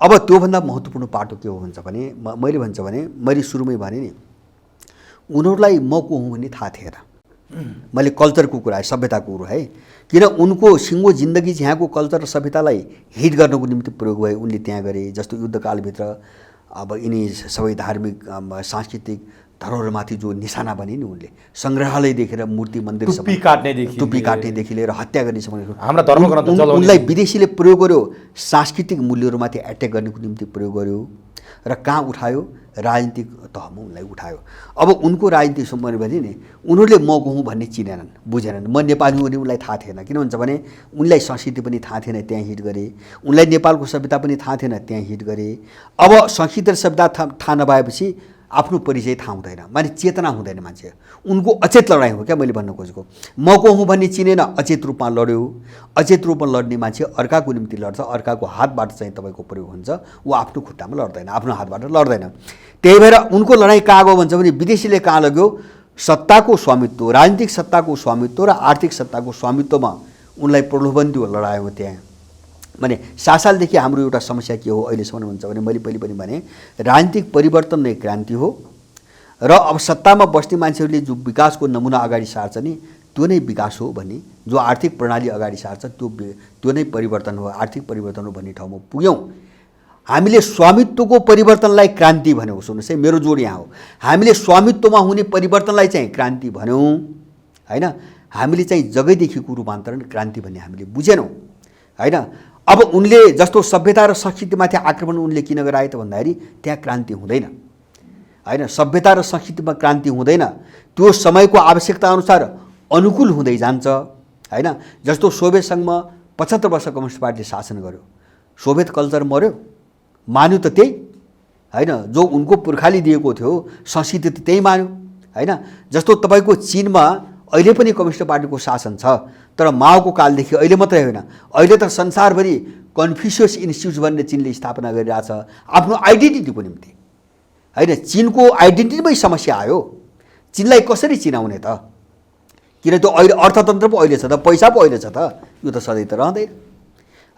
अब त्योभन्दा महत्त्वपूर्ण पाटो के हो भन्छ भने मैले सुरुमै भने नि, उनीहरूलाई म को हुँ भन्ने थाहा थिएन। मैले कल्चरको कुरा, सभ्यताको कुरो है, किन उनको सिङ्गो जिन्दगी यहाँको कल्चर र सभ्यतालाई हिट गर्नको निम्ति प्रयोग भए, उनले त्यहाँ गरे। जस्तो युद्धकालभित्र अब यिनी सबै धार्मिक सांस्कृतिक धरोहरमाथि जो निशाना बने नि, उनले सङ्ग्रहालय देखेर मूर्ति मन्दिर टुप्पी काट्नेदेखि लिएर हत्या गर्नेसम्म हाम्रा धर्मग्रन्थ उनलाई विदेशीले प्रयोग गर्यो, सांस्कृतिक मूल्यहरूमाथि एट्याक गर्नको निम्ति प्रयोग गर्यो र कहाँ उठायो, राजनीतिक तहमा उनलाई उठायो। अब उनको राजनीतिक सम्बन्ध भने नि उनीहरूले म को हुँ भन्ने चिनेनन्, बुझेनन्। म नेपाली हुने उनलाई थाहा थिएन। किन भन्छ भने उनलाई संस्कृति पनि थाहा थिएन, त्यहाँ हिट गरे। उनलाई नेपालको सभ्यता पनि थाहा थिएन, त्यहाँ हिट गरे। अब संस्कृति र सभ्यता थाहा नभएपछि आफ्नो परिचय थाहा हुँदैन, माने चेतना हुँदैन मान्छे। उनको अचेत लडाइँ हो क्या मैले भन्न खोजेको। म को हुँ भन्ने चिनेन, अचेत रूपमा लड्यो। अचेत रूपमा लड्ने मान्छे अर्काको निम्ति लड्छ, अर्काको हातबाट चाहिँ तपाईँको प्रयोग हुन्छ। ऊ आफ्नो खुट्टामा लड्दैन, आफ्नो हातबाट लड्दैन। त्यही भएर उनको लडाइँ कहाँ गयो भन्छ भने विदेशीले कहाँ लग्यो, सत्ताको स्वामित्व, राजनीतिक सत्ताको स्वामित्व र आर्थिक सत्ताको स्वामित्वमा उनलाई प्रलोभन दियो, लडायो त्यहाँ। माने 7 सालदेखि हाम्रो एउटा समस्या के हो अहिलेसम्म भन्छ भने मैले पहिले पनि भने राजनीतिक परिवर्तन नै क्रान्ति हो र अब सत्तामा बस्ने मान्छेहरूले जो विकासको नमुना अगाडि सार्छ नि त्यो नै विकास हो भन्ने, जो आर्थिक प्रणाली अगाडि सार्छ त्यो नै परिवर्तन हो, आर्थिक परिवर्तन हो भन्ने ठाउँमा पुग्यौँ। हामीले स्वामित्वको परिवर्तनलाई क्रान्ति भन्यौँ। सुन्नुहोस् है, मेरो जोड यहाँ हो। हामीले स्वामित्वमा हुने परिवर्तनलाई चाहिँ क्रान्ति भन्यौँ, होइन। हामीले चाहिँ जगैदेखिको रूपान्तरण क्रान्ति भन्ने हामीले बुझेनौँ होइन। अब उनले जस्तो सभ्यता र संस्कृतिमाथि आक्रमण उनले किन गराए त भन्दाखेरि त्यहाँ क्रान्ति हुँदैन होइन। सभ्यता र संस्कृतिमा क्रान्ति हुँदैन, त्यो समयको आवश्यकता अनुसार अनुकूल हुँदै जान्छ होइन। जस्तो सोभियत सङ्घमा 75 वर्ष कम्युनिस्ट पार्टीले शासन गर्यो, सोभियत कल्चर मर्यो, मान्यो त त्यही होइन, जो उनको पुर्खाले दिएको थियो संस्कृति त त्यही मान्यो होइन। जस्तो तपाईँको चिनमा अहिले पनि कम्युनिस्ट पार्टीको शासन छ, तर माओको कालदेखि अहिले मात्रै होइन, अहिले त संसारभरि कन्फ्युसियस इन्स्टिट्युट भन्ने चिनले स्थापना गरिरहेछ आफ्नो आइडेन्टिटीको निम्ति होइन। चिनको आइडेन्टिटीमै समस्या आयो, चिनलाई कसरी चिनाउने त? किन त्यो अहिले अर्थतन्त्र पो अहिले छ त, पैसा पो अहिले छ त, यो त सधैँ त रहँदैन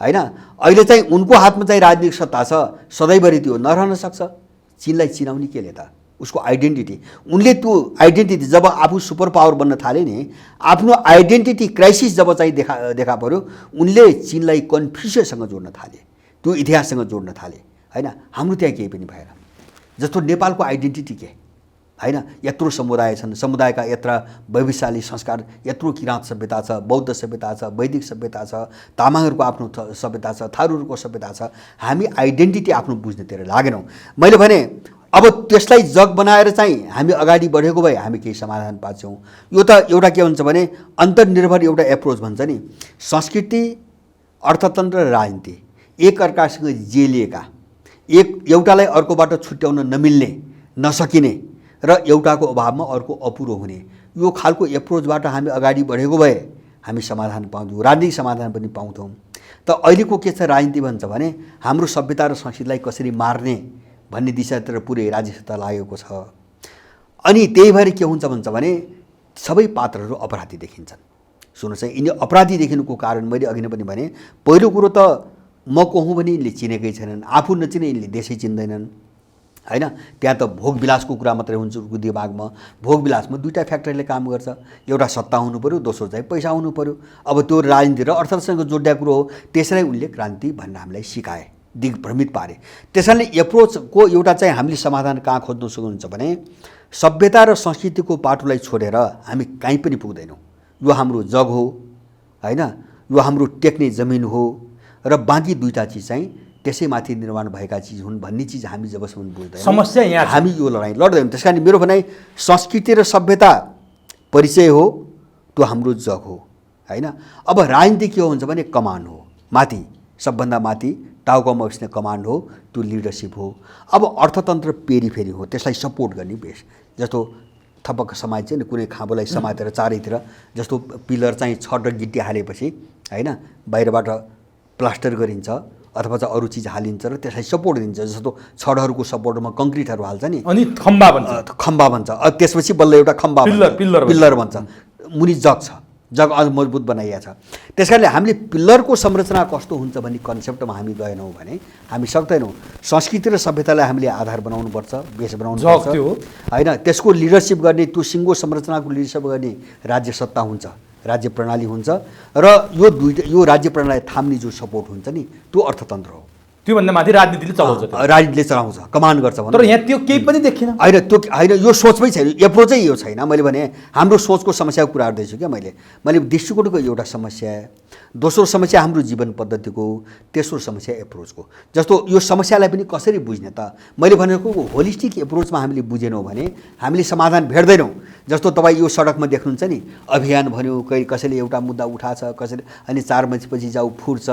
होइन। अहिले चाहिँ उनको हातमा चाहिँ राजनीतिक सत्ता छ, सधैँभरि त्यो नरहन सक्छ। चिनलाई चिनाउने केले त? उसको आइडेन्टिटी, उनले त्यो आइडेन्टिटी जब आफू सुपर पावर बन्न थाले नि, आफ्नो आइडेन्टिटी क्राइसिस जब चाहिँ देखा पर्यो, उनले चिनलाई कन्फ्युसियससँग जोड्न थाले, त्यो इतिहाससँग जोड्न थाले होइन। हाम्रो त्यहाँ केही पनि भएन। जस्तो नेपालको आइडेन्टिटी के होइन, यत्रो समुदाय छन्, समुदायका यत्र वैविध्यशाली संस्कार, यत्रो किराँत सभ्यता छ, बौद्ध सभ्यता छ, वैदिक सभ्यता छ, तामाङहरूको आफ्नो सभ्यता छ, थारूहरूको सभ्यता छ। हामी आइडेन्टिटी आफ्नो बुझ्नेतिर लागेनौँ। मैले भने अब त्यसलाई जग बनाएर चाहिँ हामी अगाडि बढेको भए हामी केही समाधान पाउँछौँ। यो त एउटा के भन्छ भने अन्तर्निर्भर एउटा एप्रोच भन्छ नि, संस्कृति, अर्थतन्त्र र राजनीति एकअर्कासँग जेलिएका, एउटालाई अर्कोबाट छुट्याउन नमिल्ने, नसकिने र एउटाको अभावमा अर्को अपुरो हुने, यो खालको एप्रोचबाट हामी अगाडि बढेको भए हामी समाधान पाउँथ्यौँ, राजनीतिक समाधान पनि पाउँथौँ। त अहिलेको के छ, राजनीति भन्छ भने हाम्रो सभ्यता र संस्कृतिलाई कसरी मार्ने भन्ने दिशातिर पुरै राज्य सत्ता लागेको छ। अनि त्यही भएर के हुन्छ भन्छ भने सबै पात्रहरू अपराधी देखिन्छन्। सुन्नुहोस् है, यिनी अपराधी देखिनुको कारण मैले अघि नै पनि भने, पहिलो कुरो त म को हुँ भने यिनले चिनेकै छैनन्, आफू नचिने यिनले देशै चिन्दैनन् होइन। त्यहाँ त भोगविलासको कुरा मात्रै हुन्छ उनको दिमागमा। भोगविलासमा दुईवटा फ्याक्टरले काम गर्छ, एउटा सत्ता हुनु पऱ्यो, दोस्रो चाहिँ पैसा हुनु पऱ्यो। अब त्यो राजनीति र अर्थसँग जोड्या कुरो हो, त्यसलाई उनले क्रान्ति भन्न हामीलाई सिकाए, दिग्भ्रमित पारे। त्यसैले एप्रोचको एउटा चाहिँ हामीले समाधान कहाँ खोज्नु सक्नुहुन्छ भने सभ्यता र संस्कृतिको पाटोलाई छोडेर हामी कहीँ पनि पुग्दैनौँ। यो हाम्रो जग हो होइन, यो हाम्रो टेक्ने जमिन हो र बाँकी दुईवटा चिज चाहिँ त्यसैमाथि निर्माण भएका चिज हुन् भन्ने चिज हामी जबसम्म बुझ्दैनौँ समस्या यहाँ हामी यो लडाइँ लड्दैनौँ। त्यस कारण मेरो भनाइ संस्कृति र सभ्यता परिचय हो, त्यो हाम्रो जग हो होइन। अब राजनीति के हो भन्छ भने कमान्ड हो, माथि सबभन्दा माथि टाउकोमा बस्ने कमान्ड हो, त्यो लिडरसिप हो। अब अर्थतन्त्र पेरिफेरी हो, त्यसलाई सपोर्ट गर्ने बेस। जस्तो थपक्क समाज चाहिँ कुनै खाँबोलाई समातेर चारैतिर, जस्तो पिलर चाहिँ छड र गिट्टी हालेपछि होइन बाहिरबाट प्लास्टर गरिन्छ अथवा चाहिँ अरू चिज हालिन्छ र त्यसलाई सपोर्ट दिन्छ। जस्तो छडहरूको सपोर्टमा कङ्क्रिटहरू हाल्छ नि, अनि खम्बा भन्छ, त्यसपछि बल्ल एउटा खम्बा पिल्लर भन्छ, मुनि जग छ, जग अझ मजबुत बनाइएको छ। त्यस कारणले हामीले पिल्लरको संरचना कस्तो हुन्छ भन्ने कन्सेप्टमा हामी गएनौँ भने हामी सक्दैनौँ। संस्कृति र सभ्यतालाई हामीले आधार बनाउनुपर्छ, बेस बनाउनुपर्छ होइन। त्यसको लिडरसिप गर्ने, त्यो सिङ्गो संरचनाको लिडरसिप गर्ने राज्य सत्ता हुन्छ, राज्य प्रणाली हुन्छ र यो राज्य प्रणालीलाई थाम्ने जो सपोर्ट हुन्छ नि, त्यो अर्थतन्त्र हो। त्योभन्दा माथि राजनीतिले चलाउँछ, राजनीतिले चलाउँछ, कमान्ड गर्छ। तर यहाँ त्यो केही पनि देखिन होइन, त्यो होइन, यो सोचमै छैन, एप्रोचै यो छैन। मैले भने हाम्रो सोचको समस्याको कुरा गर्दैछु क्या मैले दृष्टिकोणको एउटा समस्या, दोस्रो समस्या हाम्रो जीवन पद्धतिको, तेस्रो समस्या एप्रोचको। जस्तो यो समस्यालाई पनि कसरी बुझ्ने त? मैले भनेको होलिस्टिक एप्रोचमा हामीले बुझेनौँ भने हामीले समाधान भेट्दैनौँ। जस्तो तपाईँ यो सडकमा देख्नुहुन्छ नि, अभियान भन्यो, कसैले एउटा मुद्दा उठाछ, कसैले अनि 4 बजेपछि जाऊ फुट्छ,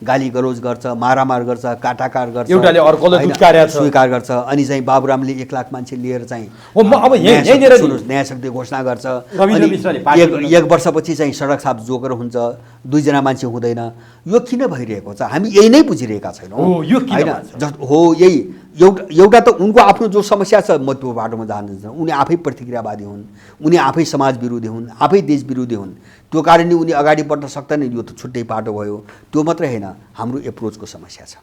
गाली गलौज गर्छ, मारामार गर्छ, काटाकार गर्छ, एउटाले अर्कोलाई स्वीकार गर्छ। अनि चाहिँ बाबुरामले 1 लाख मान्छे लिएर चाहिँ अब न्याय शक्ति घोषणा गर्छ। 1 वर्षपछि चाहिँ सडक साफ जोकर हुन्छ, 2 जना मान्छे हुँदैन। यो किन भइरहेको छ? हामी यही नै बुझिरहेका छैनौँ होइन। हो यही एउटा त उनको आफ्नो जो समस्या छ, म त्यो बाटोमा जान्दैन। उनी आफै प्रतिक्रियावादी हुन्, उनी आफै समाज विरोधी हुन्, आफै देश विरोधी हुन्, त्यो कारणले उनी अगाडि बढ्न सक्दैनन्। यो त छुट्टै बाटो भयो। त्यो मात्रै होइन, हाम्रो एप्रोचको समस्या छ।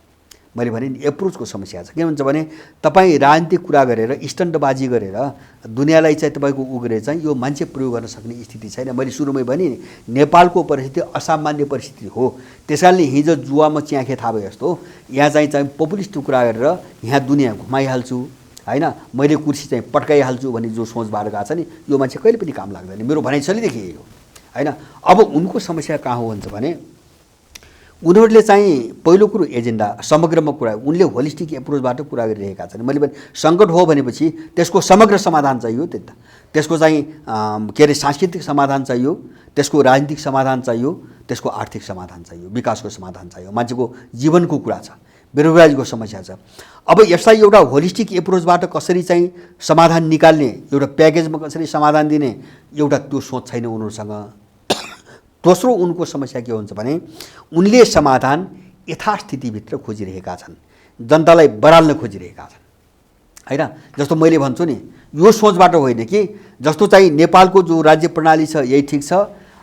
मैले भने नि एप्रोचको समस्या छ। के भन्छ भने तपाईँ राजनीतिक कुरा गरेर स्टन्टबाजी गरेर दुनियाँलाई चाहिँ तपाईँको उग्रे चाहिँ यो मान्छे प्रयोग गर्न सक्ने स्थिति छैन। मैले सुरुमै भने नेपालको परिस्थिति असामान्य परिस्थिति हो। त्यस कारणले हिजो जुवामा च्याखे थाहा जस्तो यहाँ चाहिँ पपुलिस्ट कुरा गरेर यहाँ दुनियाँ घुमाइहाल्छु होइन, मैले कुर्सी चाहिँ पट्काइहाल्छु भन्ने जो सोचबाट गएको छ नि, यो मान्छे कहिले पनि काम लाग्दैन। मेरो भनाइ चलिदेखि यही हो हैन। अब उनको समस्या कहाँ हो भन्छ भने उनीहरूले चाहिँ पहिलो कुरो एजेन्डा समग्रमा कुरा उनले होलिस्टिक एप्रोचबाट कुरा गरिरहेका छन्। मैले भने सङ्कट हो भनेपछि त्यसको समग्र समाधान चाहियो, त्यसको चाहिँ के अरे सांस्कृतिक समाधान चाहियो, त्यसको राजनीतिक समाधान चाहियो, त्यसको आर्थिक समाधान चाहियो, विकासको समाधान चाहियो, मान्छेको जीवनको कुरा छ, बेरोजगारीको समस्या छ। अब यसलाई एउटा होलिस्टिक एप्रोचबाट कसरी चाहिँ समाधान निकाल्ने, एउटा प्याकेजमा कसरी समाधान दिने, एउटा त्यो सोच छैन उनीहरूसँग। दोस्रो उनको समस्या के हुन्छ भने उनले समाधान यथास्थितिभित्र खोजिरहेका छन्, जनतालाई बराल्न खोजिरहेका छन् हैन। जस्तो मैले भन्छु नि, यो सोचबाट होइन कि जस्तो चाहिँ नेपालको जो राज्य प्रणाली छ यही ठिक छ,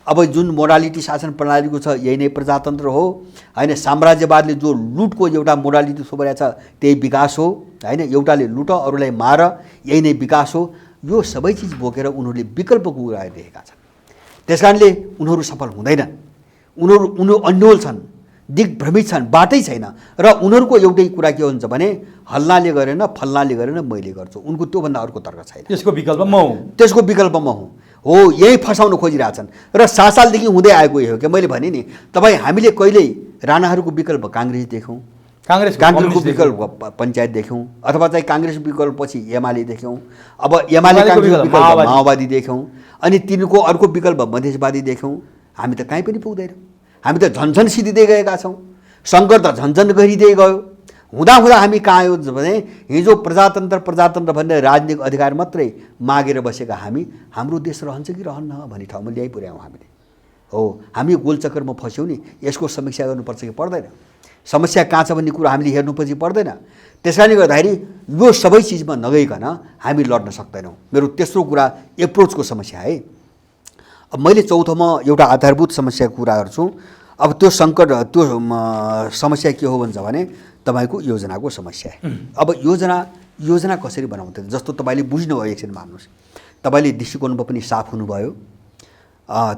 अब जुन मोडालिटी शासन प्रणालीको छ यही नै प्रजातन्त्र हो हैन। साम्राज्यवादले जो लुटको एउटा मोडालिटी थोपरेको छ त्यही विकास हो हैन। एउटाले लुट अरूलाई मार यही नै विकास हो। यो सबै चिज बोकेर उनीहरूले विकल्पको कुरा गरिरहेका छन्। त्यसकारणले उनीहरू सफल हुँदैनन्। उनीहरू अन्योल छन्, दिग्भ्रमित छन्, बाटै छैन। र उनीहरूको एउटै कुरा के हुन्छ भने हल्लाले गरेन, फल्लाले गरेन, मैले गर्छु। उनको त्योभन्दा अर्को तर्क छैन। त्यसको विकल्प म हुँ, त्यसको विकल्प म हुँ हो, यही फसाउन खोजिरहेछन्। र 7 सालदेखि हुँदै आएको यही हो कि मैले भने नि तपाईँ हामीले कहिल्यै राणाहरूको विकल्प काङ्ग्रेस देख्यौँ, काङ्ग्रेसको विकल्प पञ्चायत देख्यौँ, अथवा चाहिँ काङ्ग्रेस विकल्प पछि एमाले देख्यौँ, अब एमाले काङ्ग्रेस विकल्प माओवादी देख्यौँ, अनि तिनको अर्को विकल्प मधेसवादी देख्यौँ। हामी त कहीँ पनि पुग्दैनौँ। हामी त झन्झन सिधिँदै गएका छौँ। सङ्कट त झन्झन गरिँदै गयो। हुँदा हामी कहाँ आयो भने हिजो प्रजातन्त्र भन्ने राजनीतिक अधिकार मात्रै मागेर बसेका हामी हाम्रो देश रहन्छ कि रहन्न भन्ने ठाउँमा ल्याइ पुर्यायौँ हामीले हो। हामी गोलचक्करमा फस्यौँ नि। यसको समीक्षा गर्नुपर्छ कि पर्दैन, समस्या कहाँ छ भन्ने कुरो हामीले हेर्नुपर्छ पर्दैन। त्यसकारणले गर्दाखेरि यो सबै चिजमा नगइकन हामी लड्न सक्दैनौँ। मेरो तेस्रो कुरा एप्रोचको समस्या है। अब मैले चौथोमा एउटा आधारभूत समस्याको कुरा गर्छु। अब त्यो सङ्कट त्यो समस्या के हो भन्छ भने तपाईँको योजनाको समस्या है। अब योजना कसरी बनाउँदैन, जस्तो तपाईँले बुझ्नुभयो, एकछिन मान्नुहोस्, तपाईँले दृष्टिकोणमा पनि साफ हुनुभयो।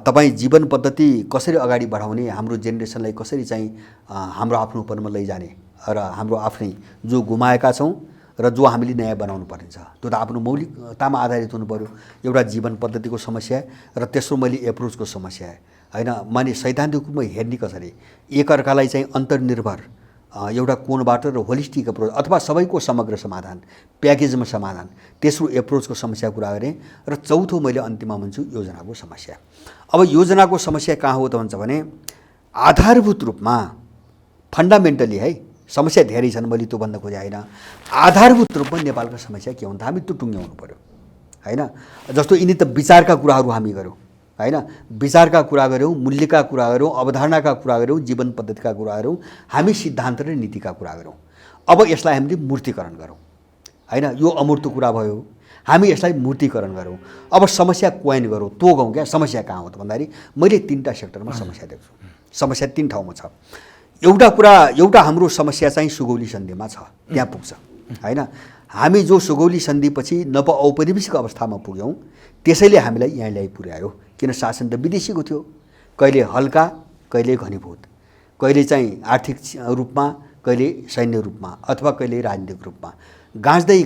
तपाईँ जीवन पद्धति कसरी अगाडि बढाउने, हाम्रो जेनेरेसनलाई कसरी चाहिँ हाम्रो आफ्नोपनमा लैजाने र हाम्रो आफ्नै जो गुमाएका छौँ र जो हामीले नयाँ बनाउनु पर्ने छ त्यो त आफ्नो मौलिकतामा आधारित हुनु पर्यो। एउटा जीवन पद्धतिको समस्या र तेस्रो मैले एप्रोचको समस्या हैन। माने सैद्धान्तिक रूपमा हेर्ने कसरी एकअर्कालाई चाहिँ अन्तर्निर्भर एउटा कोणबाट र होलिस्टिक एप्रोच अथवा सबैको समग्र समाधान, प्याकेजमा समाधान, तेस्रो एप्रोचको समस्या कुरा गरेँ। र चौथो मैले अन्तिममा भन्छु योजनाको समस्या। अब योजनाको समस्या कहाँ हो त भन्छ भने आधारभूत रूपमा फन्डामेन्टली है, समस्या धेरै छन्, मैले त्यो भन्न खोजेँ होइन। आधारभूत रूपमा नेपालको समस्या के हुन्छ हामी त्यो टुङ्ग्याउनु पर्यो हैन। जस्तो यिनी त विचारका कुराहरू हामी गऱ्यौँ हैन, विचारका कुरा गऱ्यौँ, मूल्यका कुरा गऱ्यौँ, अवधारणाका कुरा गऱ्यौँ, जीवन पद्धतिका कुरा गऱ्यौँ, हामी सिद्धान्त र नीतिका कुरा गऱ्यौँ। अब यसलाई हामीले मूर्तिकरण गरौँ हैन। यो अमूर्त कुरा भयो, हामी यसलाई मूर्तिकरण गरौँ। अब समस्या कोइन गरौँ, तोगौँ क्या। समस्या कहाँ हो त भन्दाखेरि मैले 3टा सेक्टरमा समस्या देख्छु। समस्या 3 ठाउँमा छ। एउटा हाम्रो समस्या चाहिँ सुगौली सन्धिमा छ, त्यहाँ पुग्छ हैन। हामी जो सुगौली सन्धिपछि औपनिवेशिक अवस्थामा पुग्यौँ त्यसैले हामीलाई यहाँ ल्याइ पुर्यायो। किन शासन त विदेशीको थियो, कहिले हल्का, कहिले घनीभूत, कहिले चाहिँ आर्थिक रूपमा, कहिले सैन्य रूपमा, अथवा कहिले राजनीतिक रूपमा गाँच्दै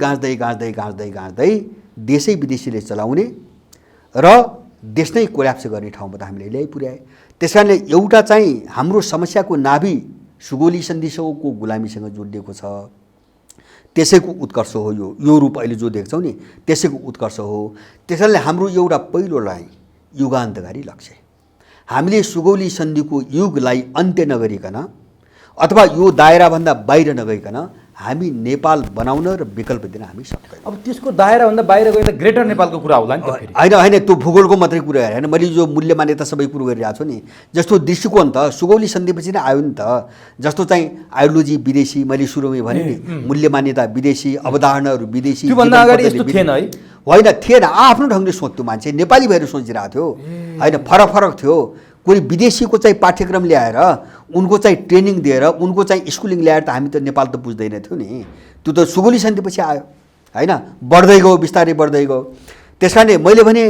देशै विदेशीले चलाउने र देश नै कोल्याप्स गर्ने ठाउँमा त हामीले ल्याइ पुर्याए। त्यसकारणले एउटा चाहिँ हाम्रो समस्याको नाभि सुगौली सन्धिसँगको गुलामीसँग जोडिएको छ। त्यसैको उत्कर्ष हो यो रूप अहिले जो देख्छौँ नि, त्यसैको उत्कर्ष हो। त्यसैले हाम्रो एउटा पहिलो लडाइँ युगान्तकारी लक्ष्य, हामीले सुगौली सन्धिको युगलाई अन्त्य नगरिकन अथवा यो दायराभन्दा बाहिर नगइकन हामी नेपाल बनाउन र विकल्प दिन हामी सक्दैनौँ। अब त्यसको दायराभन्दा बाहिर गए त ग्रेटर नेपालको कुरा होला नि त फेरि। होइन त्यो भूगोलको मात्रै कुरा होइन, मैले जो मूल्य मान्यता सबै कुरो गरिरहेको छु नि। जस्तो दृष्टिकोण त सुगौली सन्धिपछि नै आयो नि त। जस्तो चाहिँ आइडियोलोजी विदेशी, मैले सुरुमै भने नि, मूल्य मान्यता विदेशी, अवधारणाहरू विदेशी। त्योभन्दा अगाडि यस्तो थिएन है? होइन थिएन, आफ्नो ढङ्गले सोच्थ्यो मान्छे, नेपाली भएर सोचिरहेको थियो होइन। फरक थियो। कोही विदेशीको चाहिँ पाठ्यक्रम ल्याएर उनको चाहिँ ट्रेनिङ दिएर उनको चाहिँ स्कुलिङ ल्याएर त हामी त नेपाल त बुझ्दैन थियो नि। त्यो त सुगौली सन्धिपछि आयो हैन, बढ्दै गयो, बिस्तारै बढ्दै गयो। त्यसकारणले मैले भने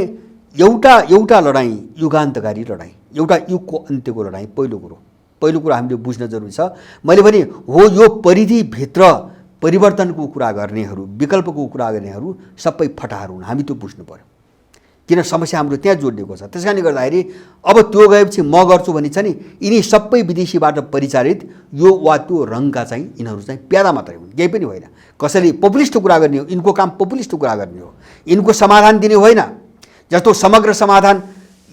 एउटा लडाइँ युगान्तकारी लडाइँ, एउटा युगको अन्त्यको लडाइँ। पहिलो कुरो हामीले बुझ्न जरुरी छ। मैले भने हो यो परिधिभित्र परिवर्तनको कुरा गर्नेहरू, विकल्पको कुरा गर्नेहरू सबै फटाहरू हुन्, हामी त्यो बुझ्नु पर्यो। किन समस्या हाम्रो त्यहाँ जोडिएको छ। त्यस कारणले गर्दाखेरि अब त्यो गएपछि म गर्छु भने चाहिँ नि यिनी सबै विदेशीबाट परिचालित यो वा त्यो रङका चाहिँ यिनीहरू चाहिँ प्यादा मात्रै हुन्, केही पनि होइन। कसैले पपुलिस्ट कुरा गर्ने हो, यिनको काम पपुलिस्ट कुरा गर्ने हो, यिनको समाधान दिने होइन। जस्तो समग्र समाधान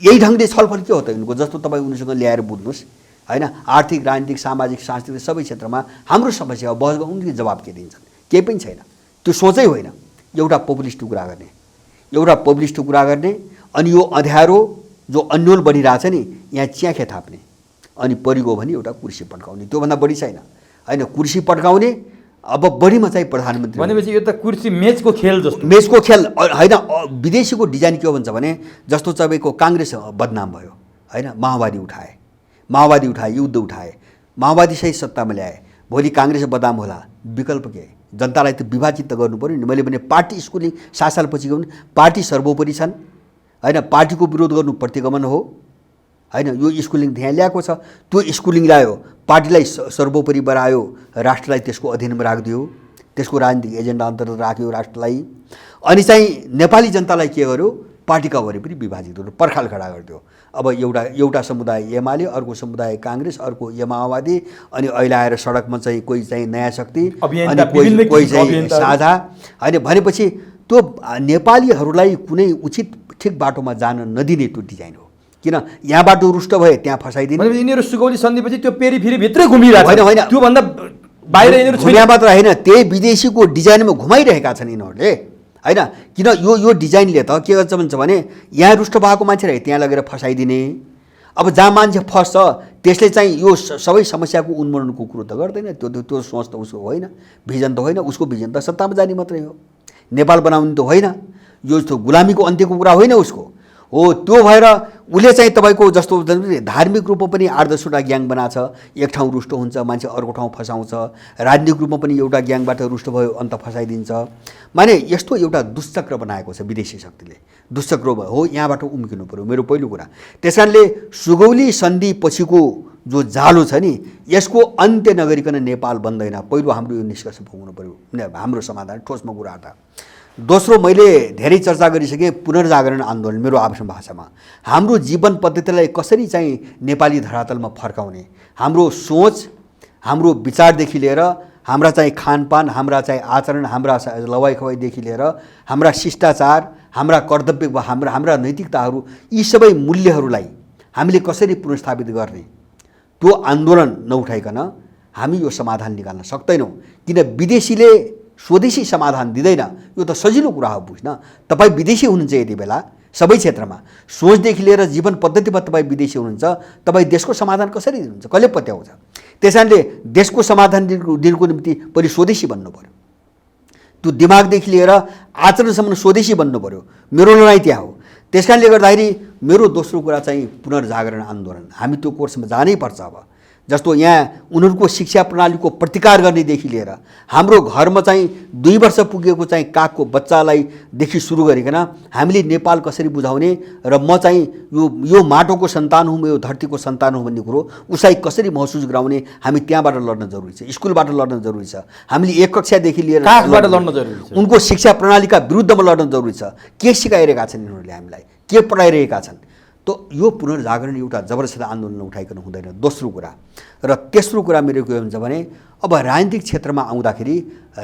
यही ढङ्गले छलफल के हो त यिनको, जस्तो तपाईँ उनीसँग ल्याएर बुझ्नुहोस् होइन। आर्थिक, राजनीतिक, सामाजिक, सांस्कृतिक सबै क्षेत्रमा हाम्रो समस्या बहस उनले जवाब के दिन्छन्, केही पनि छैन। त्यो सोचै होइन एउटा पपुलिस्ट कुरा गर्ने, एउटा पब्लिस्ट कुरा गर्ने। अनि यो अँध्यारो जो अन्यल बढिरहेछ नि यहाँ च्याखे थाप्ने अनि परिगयो भने एउटा कुर्सी पड्काउने, त्योभन्दा बढी छैन होइन। कुर्सी पड्काउने अब बढीमा चाहिँ प्रधानमन्त्री भनेपछि यो त कुर्सी मेचको खेल जस्तो, मेचको खेल होइन। विदेशीको डिजाइन के हो भन्छ भने जस्तो तपाईँको काङ्ग्रेस बदनाम भयो होइन, माओवादी उठाए, युद्ध उठाए, माओवादी सहित सत्तामा ल्याए, भोलि काङ्ग्रेस बदनाम होला, विकल्प के? जनतालाई त विभाजित त गर्नु पऱ्यो नि। मैले भने पार्टी स्कुलिङ 7 सालपछि गयो भने पार्टी सर्वोपरि छन् होइन, पार्टीको विरोध गर्नु प्रतिगमन हो होइन। यो स्कुलिङ त्यहाँ ल्याएको छ, त्यो स्कुलिङ ल्यायो, पार्टीलाई सर्वोपरि बनायो, राष्ट्रलाई त्यसको अधीनमा राखिदियो, त्यसको राजनीतिक एजेन्डा अन्तर्गत राख्यो राष्ट्रलाई। अनि चाहिँ नेपाली जनतालाई के गर्यो, पार्टीका वरिपरि विभाजित गर्यो, पर्खाल खडा गरिदियो। अब एउटा समुदाय एमाले, अर्को समुदाय काङ्ग्रेस, अर्को माओवादी, अनि अहिले आएर सडकमा चाहिँ कोही चाहिँ नयाँ शक्ति, अनि कोही चाहिँ साझा होइन। भनेपछि त्यो नेपालीहरूलाई कुनै उचित ठिक बाटोमा जान नदिने त्यो डिजाइन हो। किन यहाँबाट रुष्ट भए त्यहाँ फसाइदिने। यिनीहरू सुगौली सन्धिपछि त्यो पेरिफेरी भित्रै घुमिरहेको होइन होइन, त्योभन्दा बाहिर यिनीहरू घुमिया मात्र होइन, त्यही विदेशीको डिजाइनमा घुमाइरहेका छन् यिनीहरूले होइन। किन यो डिजाइनले त के गर्छ भन्छ भने यहाँ रुष्ट भएको मान्छेलाई त्यहाँ लगेर फसाइदिने। अब जहाँ मान्छे फस्छ त्यसले चाहिँ यो सबै समस्याको उन्मूलनको कुरो त गर्दैन, त्यो सोच त उसको होइन, भिजन त होइन। उसको भिजन त सत्तामा जाने मात्रै हो, नेपाल बनाउने त होइन, यो त गुलामीको अन्त्यको कुरा होइन उसको हो। त्यो भएर उसले चाहिँ तपाईँको जस्तो धार्मिक रूपमा पनि 8-10वटा ग्याङ बनाछ, एक ठाउँ रुष्ट हुन्छ मान्छे अर्को ठाउँ फसाउँछ, राजनीतिक रूपमा पनि एउटा ग्याङबाट रुष्ट भयो अन्त फसाइदिन्छ। माने यस्तो एउटा दुश्चक्र बनाएको छ विदेशी शक्तिले, दुश्चक्र हो, यहाँबाट उम्किनु पऱ्यो मेरो पहिलो कुरा। त्यस कारणले सुगौली सन्धि पछिको जो जालो छ नि यसको अन्त्य नगरिकन नेपाल बन्दैन, पहिलो हाम्रो यो निष्कर्ष पुग्नु पऱ्यो, हाम्रो समाधान ठोसमा कुरा त। दोस्रो, मैले धेरै चर्चा गरिसकेँ पुनर्जागरण आन्दोलन मेरो आफ्नो भाषामा हाम्रो जीवन पद्धतिलाई कसरी चाहिँ नेपाली धरातलमा फर्काउने, हाम्रो सोच, हाम्रो विचारदेखि लिएर हाम्रा चाहिँ खानपान, हाम्रा चाहिँ आचरण, हाम्रा लवाई खवाईदेखि लिएर हाम्रा शिष्टाचार, हाम्रा कर्तव्य, हाम्रा नैतिकताहरू, यी सबै मूल्यहरूलाई हामीले कसरी पुनर्स्थापित गर्ने, त्यो आन्दोलन नउठाइकन हामी यो समाधान निकाल्न सक्दैनौँ। किन विदेशीले स्वदेशी समाधान दिँदैन, यो त सजिलो कुरा हो बुझ्न। तपाईँ विदेशी हुनुहुन्छ यति बेला सबै क्षेत्रमा, सोचदेखि लिएर जीवन पद्धतिमा तपाईँ विदेशी हुनुहुन्छ, तपाईँ देशको समाधान कसरी दिनुहुन्छ, कसले पत्याउँछ? त्यस कारणले देशको समाधान दिनको निम्ति पहिले स्वदेशी बन्नु पऱ्यो, त्यो दिमागदेखि लिएर आचरणसम्म स्वदेशी बन्नु पऱ्यो। मेरो लडाइँ त्यहाँ हो। त्यस कारणले गर्दाखेरि मेरो दोस्रो कुरा चाहिँ पुनर्जागरण आन्दोलन, हामी त्यो कोर्समा जानै पर्छ। अब जस्तो यहाँ उनीहरूको शिक्षा प्रणालीको प्रतिकार गर्नेदेखि लिएर हाम्रो घरमा चाहिँ 2 वर्ष पुगेको चाहिँ कागको बच्चालाईदेखि सुरु गरिकन हामीले नेपाल कसरी बुझाउने र म चाहिँ यो माटोको सन्तान हुँ, म यो धरतीको सन्तान हुँ भन्ने कुरो उसलाई कसरी महसुस गराउने, हामी त्यहाँबाट लड्न जरुरी छ, स्कुलबाट लड्न जरुरी छ, हामीले 1 कक्षादेखि लिएर कागबाट लड्न जरुरी छ, उनको शिक्षा प्रणालीका विरुद्धमा लड्न जरुरी छ। के सिकाइरहेका छन् यिनीहरूले हामीलाई, के पढाइरहेका छन्? तो यो पुनर्जागरण एउटा जबरजस्त आन्दोलन उठाइकन हुँदैन, दोस्रो कुरा। र तेस्रो कुरा मेरो के हुन्छ भने अब राजनीतिक क्षेत्रमा आउँदाखेरि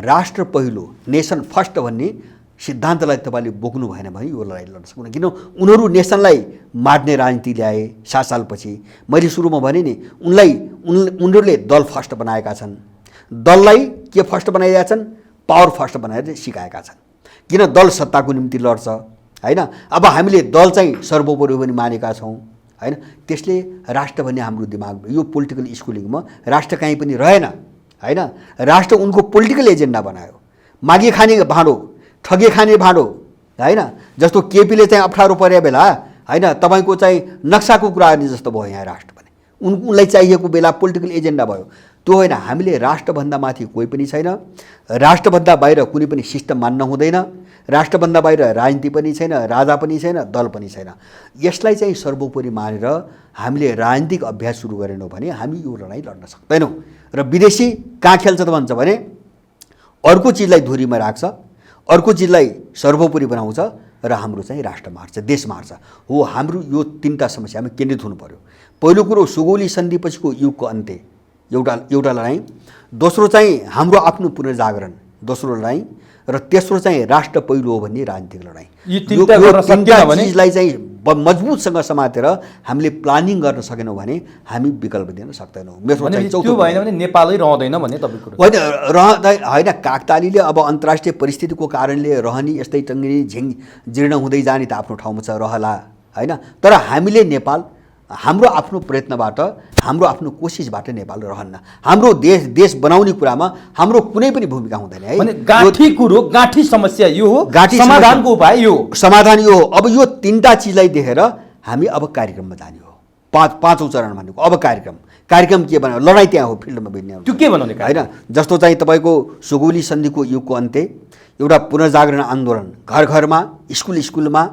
राष्ट्र पहिलो, नेसन फर्स्ट भन्ने सिद्धान्तलाई तपाईँले बोक्नु भएन भने यो लडाइँ लड्न सक्नुहुन्न। किन उनीहरू नेसनलाई मार्ने राजनीति ल्याए 7 सालपछि। मैले सुरुमा भने नि उनीहरूले दल फर्स्ट बनाएका छन्, दललाई के फर्स्ट बनाइदिएका छन्, पावर फर्स्ट बनाएर सिकाएका छन्। किन दल सत्ताको निम्ति लड्छ हैन। अब हामीले दल चाहिँ सर्वोपरि पनि मानेका छौँ हैन, त्यसले राष्ट्र भन्ने हाम्रो दिमाग यो पोलिटिकल स्कुलिङमा राष्ट्र कहीँ पनि रहेन हैन। राष्ट्र उनको पोलिटिकल एजेन्डा बनायो, मागी खाने भाँडो, ठगे खाने भाँडो हैन। जस्तो केपीले चाहिँ अप्ठ्यारो परे बेला हैन तपाईको चाहिँ नक्साको कुरा गर्ने जस्तो भयो यहाँ राष्ट्र भने, उनलाई चाहिएको बेला पोलिटिकल एजेन्डा भयो। त्यो होइन, हामीले राष्ट्रभन्दा माथि कोही पनि छैन, राष्ट्रभन्दा बाहिर कुनै पनि सिस्टम मान्न हुँदैन, राष्ट्रभन्दा बाहिर राजनीति पनि छैन, राजा पनि छैन, दल पनि छैन। यसलाई चाहिँ सर्वोपरि मानेर हामीले राजनीतिक अभ्यास सुरु गरेनौँ भने हामी यो लडाइँ लड्न सक्दैनौँ। र विदेशी कहाँ खेल्छ त भन्छ भने अर्को चिजलाई धुरीमा राख्छ, अर्को चिजलाई सर्वोपरि बनाउँछ र हाम्रो चाहिँ राष्ट्र मार्छ, देश मार्छ। हो, हाम्रो यो तीनटा समस्यामा केन्द्रित हुनु पर्यो। पहिलो कुरो सुगौली सन्धिपछिको युगको अन्त्य, एउटा लडाइँ। दोस्रो चाहिँ हाम्रो आफ्नो पुनर्जागरण, दोस्रो लडाइँ। र तेस्रो चाहिँ राष्ट्र पहिलो हो भन्ने राजनीतिक लडाइँ। यी तीनटा चिजलाई चाहिँ मजबुतसँग समातेर हामीले प्लानिङ गर्न सकेनौँ भने हामी विकल्प दिन सक्दैनौँ। मेरो चाहिँ त्यो भएन भने नेपालै रहँदैन भन्ने तपाईँको होइन, होइन। काकतालीले अब अन्तर्राष्ट्रिय परिस्थितिको कारणले रहने यस्तै टङ्गिनी जीर्ण हुँदै जाने त आफ्नो ठाउँमा छ, रहला, होइन। तर हामीले नेपाल हाम्रो आफ्नो प्रयत्नबाट, हाम्रो आफ्नो कोसिसबाट नेपाल रहन्न। हाम्रो देश बनाउने कुरामा हाम्रो कुनै पनि भूमिका हुँदैन है। गाँठी समस्या यो हो, समाधानको उपाय यो, समाधान यो हो। अब यो तीनटा चिजलाई देखेर हामी अब कार्यक्रममा जाने हो। पाँचौँ चरण भनेको अब कार्यक्रम के बनायो? लडाइँ त्यहाँ हो, फिल्डमा भिड्ने। त्यो के बनाउने होइन? जस्तो चाहिँ तपाईँको सुगौली सन्धिको युगको अन्त्य, एउटा पुनर्जागरण आन्दोलन घर घरमा, स्कुलमा,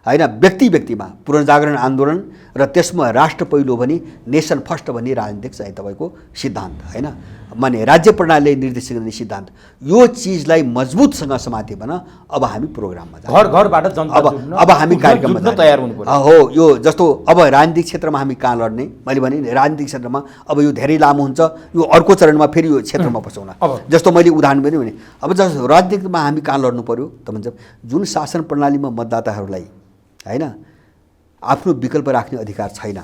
होइन, व्यक्तिमा पुनर्जागरण आन्दोलन, र त्यसमा राष्ट्र पहिलो भने नेसन फर्स्ट भन्ने राजनीतिक चाहिँ तपाईँको सिद्धान्त, होइन, माने राज्य प्रणालीले निर्देशित गर्ने सिद्धान्त। यो चिजलाई मजबुतसँग समाते भने अब हामी प्रोग्राममा जान्छौँ। घरबाट जनता अब हामी कार्यक्रममा तयार हुनु पर्यो। हो, यो जस्तो अब राजनीतिक क्षेत्रमा हामी कहाँ लड्ने, मैले भने राजनीतिक क्षेत्रमा अब यो धेरै लामो हुन्छ। यो अर्को चरणमा फेरि यो क्षेत्रमा पस्छौँ। जस्तो मैले उदाहरण पनि भने, अब जस्तो राजनीतिकमा हामी कहाँ लड्नु पर्यो त भन्छ, जुन शासन प्रणालीमा मतदाताहरूलाई, होइन, आफ्नो विकल्प राख्ने अधिकार छैन,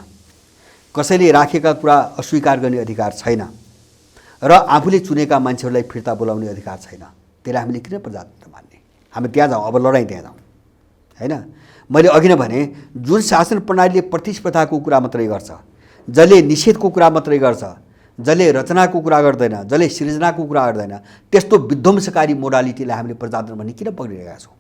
कसैले राखेका कुरा अस्वीकार गर्ने अधिकार छैन, र आफूले चुनेका मान्छेहरूलाई फिर्ता बोलाउने अधिकार छैन, त्यसलाई हामीले किन प्रजातन्त्र मान्ने? हामी त्यहाँ जाउँ, अब लडाइँ त्यहाँ जाउँ, होइन। मैले अघि नै भने, जुन शासन प्रणालीले प्रतिस्पर्धाको कुरा मात्रै गर्छ, जसले निषेधको कुरा मात्रै गर्छ, जसले रचनाको कुरा गर्दैन, जसले सृजनाको कुरा गर्दैन, त्यस्तो विध्वंसकारी मोडालिटीलाई हामीले प्रजातन्त्र भन्ने किन पक्रिरहेका छौँ?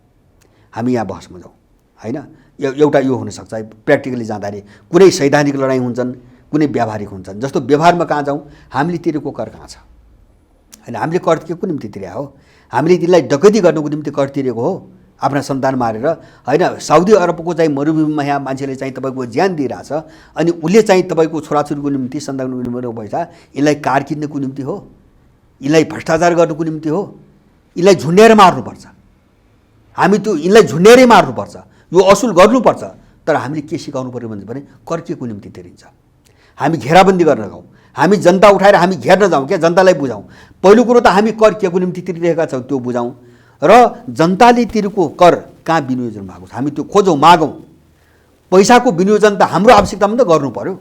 हामी यहाँ बहसमा जाउँ, होइन। एउटा यो हुनसक्छ, प्र्याक्टिकली जाँदाखेरि कुनै सैद्धान्तिक लडाइँ हुन्छन्, कुनै व्यावहारिक हुन्छन्। जस्तो व्यवहारमा कहाँ जाउँ, हामीले तिरेको कर कहाँ छ, होइन, हामीले कर के को निम्ति तिरे हो? हामीले तिनलाई डकैती गर्नुको निम्ति कर तिरेको हो, आफ्ना सन्तान मारेर, होइन। साउदी अरबको चाहिँ मरुभूमिमा यहाँ मान्छेले चाहिँ तपाईँको ज्यान दिइरहेछ, अनि उसले चाहिँ तपाईँको छोराछोरीको निम्ति, सन्तानको निम्ति पैसा, यसलाई कार किन्नको निम्ति हो, यसलाई भ्रष्टाचार गर्नुको निम्ति हो, यसलाई झुन्ड्याएर मार्नुपर्छ। हामी त्यो यिनलाई झुन्ड्याएरै मार्नुपर्छ, यो असुल गर्नुपर्छ। तर हामीले के सिकाउनु पऱ्यो भने कर के को निम्ति तिरिन्छ? हामी घेराबन्दी गर्न जाउँ, हामी जनता उठाएर हामी घेर्न जाउँ, क्या जनतालाई बुझाउँ। पहिलो कुरो त हामी कर के को निम्ति तिरिरहेका छौँ त्यो बुझाउँ, र जनताले तिरेको कर कहाँ विनियोजन भएको छ हामी त्यो खोजौँ, मागौँ। पैसाको विनियोजन त हाम्रो आवश्यकतामा त गर्नु पऱ्यो,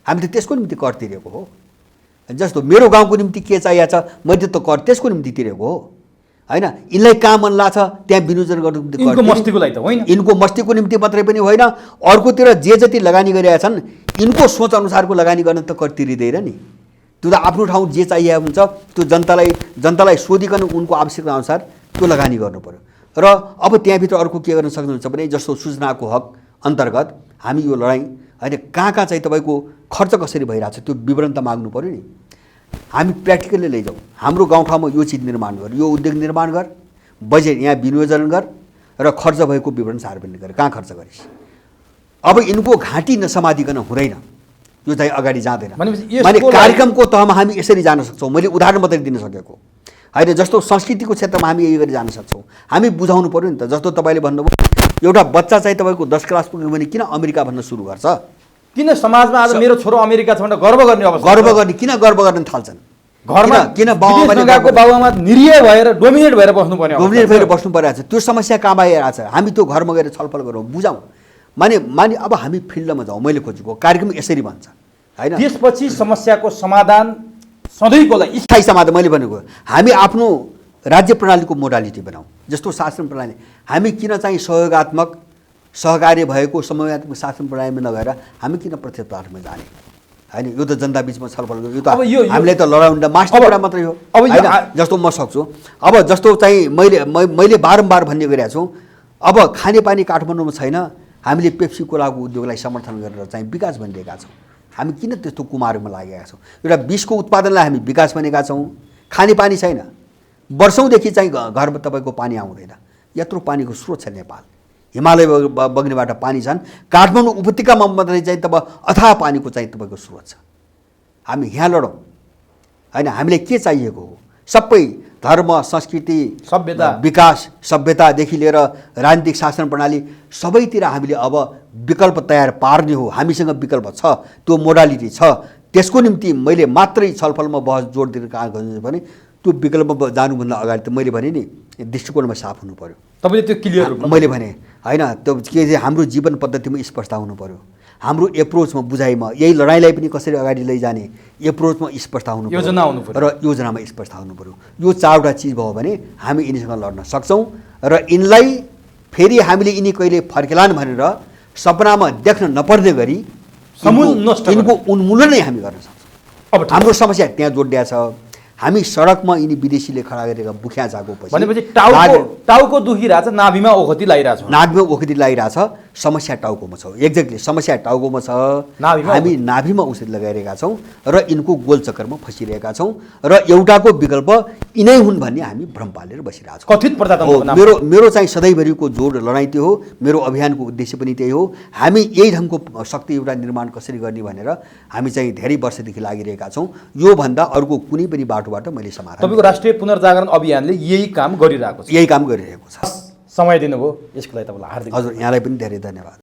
हामीले त्यसको निम्ति कर तिरेको हो। जस्तो मेरो गाउँको निम्ति के चाहिएको छ, मैले त कर त्यसको निम्ति तिरेको हो, होइन। यिनलाई कहाँ मन लाग्छ त्यहाँ विनियोजन गर्नुको निम्ति, यिनको मस्तीको लागि त होइन, यिनको मस्तीको निम्ति मात्रै पनि होइन, अर्कोतिर जे जति लगानी गरिरहेका छन् यिनको सोच अनुसारको लगानी गर्न त कर तिरिँदैन नि। त्यो त आफ्नो ठाउँ जे चाहिएको हुन्छ त्यो जनतालाई सोधिकन उनको आवश्यकता अनुसार त्यो लगानी गर्नु पर्यो। र अब त्यहाँभित्र अर्को के गर्न सक्नुहुन्छ भने, जस्तो सूचनाको हक अन्तर्गत हामी यो लडाइँ, होइन, कहाँ चाहिँ तपाईँको खर्च कसरी भइरहेछ त्यो विवरण त माग्नु पऱ्यो नि। हामी प्र्याक्टिकली लैजाउँ, हाम्रो गाउँठाउँमा यो चिज निर्माण गर, यो उद्योग निर्माण गर, बजेट यहाँ विनियोजन गर, र खर्च भएको विवरण सार्वजनिक गर, कहाँ खर्च गरिस्। अब यिनको घाँटी नसमाधिकन हुँदैन, यो चाहिँ अगाडि जाँदैन। माने कार्यक्रमको तहमा हामी यसरी जान सक्छौँ। मैले उदाहरण मात्रै दिन सकेको होइन। जस्तो संस्कृतिको क्षेत्रमा हामी यही गरी जान सक्छौँ, हामी बुझाउनु पऱ्यो नि त। जस्तो तपाईँले भन्नुभयो एउटा बच्चा चाहिँ तपाईँको 10 क्लास पुग्यो भने किन अमेरिका भन्न सुरु गर्छ? किन समाजमा आज मेरो छोरो अमेरिका छ भनेर गर्व गर्ने अवस्था, किन गर्व गर्न थाल्छन्? घरमा किन बाबुआमा निरीह भएर डोमिनेट भएर बस्नु परिरहेछ? त्यो समस्या कहाँ आइरहेको छ? हामी त्यो घरमा गएर छलफल गरौँ, बुझाउँ। माने अब हामी फिल्डमा जाउँ। मैले खोजेको कार्यक्रम यसरी भन्छ, होइन। त्यसपछि समस्याको समाधान सधैँको लागि स्थायी समाधान मैले भनेको, हामी आफ्नो राज्य प्रणालीको मोडालिटी बनाऊँ। जस्तो शासन प्रणाली, हामी किन चाहिँ सहयोगात्मक सहकार्य भएको समन्वयात्मक शासन प्रणालीमा नगएर हामी किन प्रतिस्पर्धामा जाने, होइन। यो त जनता बिचमा छलफल गर्यो, यो त हामीलाई त लडाउन मास्टर कुरा मात्रै हो, होइन। जस्तो म सक्छु, अब जस्तो चाहिँ मैले बारम्बार भन्ने गरिरहेको छु, अब खानेपानी काठमाडौँमा छैन, हामीले पेप्सी कोलाको उद्योगलाई समर्थन गरेर चाहिँ विकास भनिरहेका छौँ। हामी किन त्यस्तो कुमार्गमा लागेका छौँ? एउटा विषको उत्पादनलाई हामी विकास भनेका छौँ, खानेपानी छैन, वर्षौँदेखि चाहिँ घरमा तपाईँको पानी आउँदैन, यत्रो पानीको स्रोत छ नेपाल, हिमालय बग्नेबाट पानी छन्, काठमाडौँ उपत्यकामा मात्रै चाहिँ अथाह पानीको चाहिँ तपाईँको स्रोत छ। हामी यहाँ लडौँ, होइन। हामीलाई के चाहिएको हो? सबै धर्म संस्कृति सभ्यता विकास सभ्यतादेखि लिएर राजनीतिक शासन प्रणाली सबैतिर हामीले अब विकल्प तयार पार्ने हो। हामीसँग विकल्प छ, त्यो मोडालिटी छ। त्यसको निम्ति मैले मात्रै छलफलमा बहस जोड दिएर कहाँ गर्नु भने त्यो विकल्पमा जानुभन्दा अगाडि त मैले भने नि दृष्टिकोणमा साफ हुनु पर्यो। तपाईँले त्यो क्लियर रूपमा मैले भने होइन, त्यो के चाहिँ हाम्रो जीवन पद्धतिमा स्पष्टता हुनु पर्यो, हाम्रो एप्रोचमा बुझाइमा यही लडाइँलाई पनि कसरी अगाडि लैजाने एप्रोचमा स्पष्टता हुनु पर्यो, योजना हुनु पर्यो र योजनामा स्पष्टता हुनु पर्यो। यो चारवटा चिज भयो भने हामी यिनीसँग लड्न सक्छौँ र यिनलाई फेरि हामीले यिनी कहिले फर्केलान् भनेर सपनामा देख्न नपर्ने गरी यिनको उन्मूलनै हामी गर्न सक्छौँ। अब हाम्रो समस्या त्यहाँ जोडिया छ। हामी सडकमा यिनी विदेशीले खडा गरेका बुख्या जाको भनेपछि टाउको दुखिरहेछ, नाभिमा ओखती लागिरहेछ, नाभिमा ओखती लागिरहेछ। समस्या टाउकोमा छ, एक्ज्याक्टली समस्या टाउकोमा छ। हामी नाभिमा औषधि लगाइरहेका छौँ र यिनको गोलचक्करमा फसिरहेका छौँ र एउटाको विकल्प यिनै हुन् भन्ने हामी भ्रम पालेर बसिरहेका छौँ। कथित प्रजातन्त्र मेरो चाहिँ सधैँभरिको जोड लडाइँ त्यो हो, मेरो अभियानको उद्देश्य पनि त्यही हो। हामी यही ढङ्गको शक्ति एउटा निर्माण कसरी गर्ने भनेर हामी चाहिँ धेरै वर्षदेखि लागिरहेका छौँ। योभन्दा अर्को कुनै पनि बाटोबाट मैले समाधान तपाईँको राष्ट्रिय पुनर्जागरण अभियानले यही काम गरिरहेको छ। यही काम गरिरहेको छ। समय दिनुभयो यसको लागि तपाईँलाई हार्दिक हजुर, यहाँलाई पनि धेरै धन्यवाद।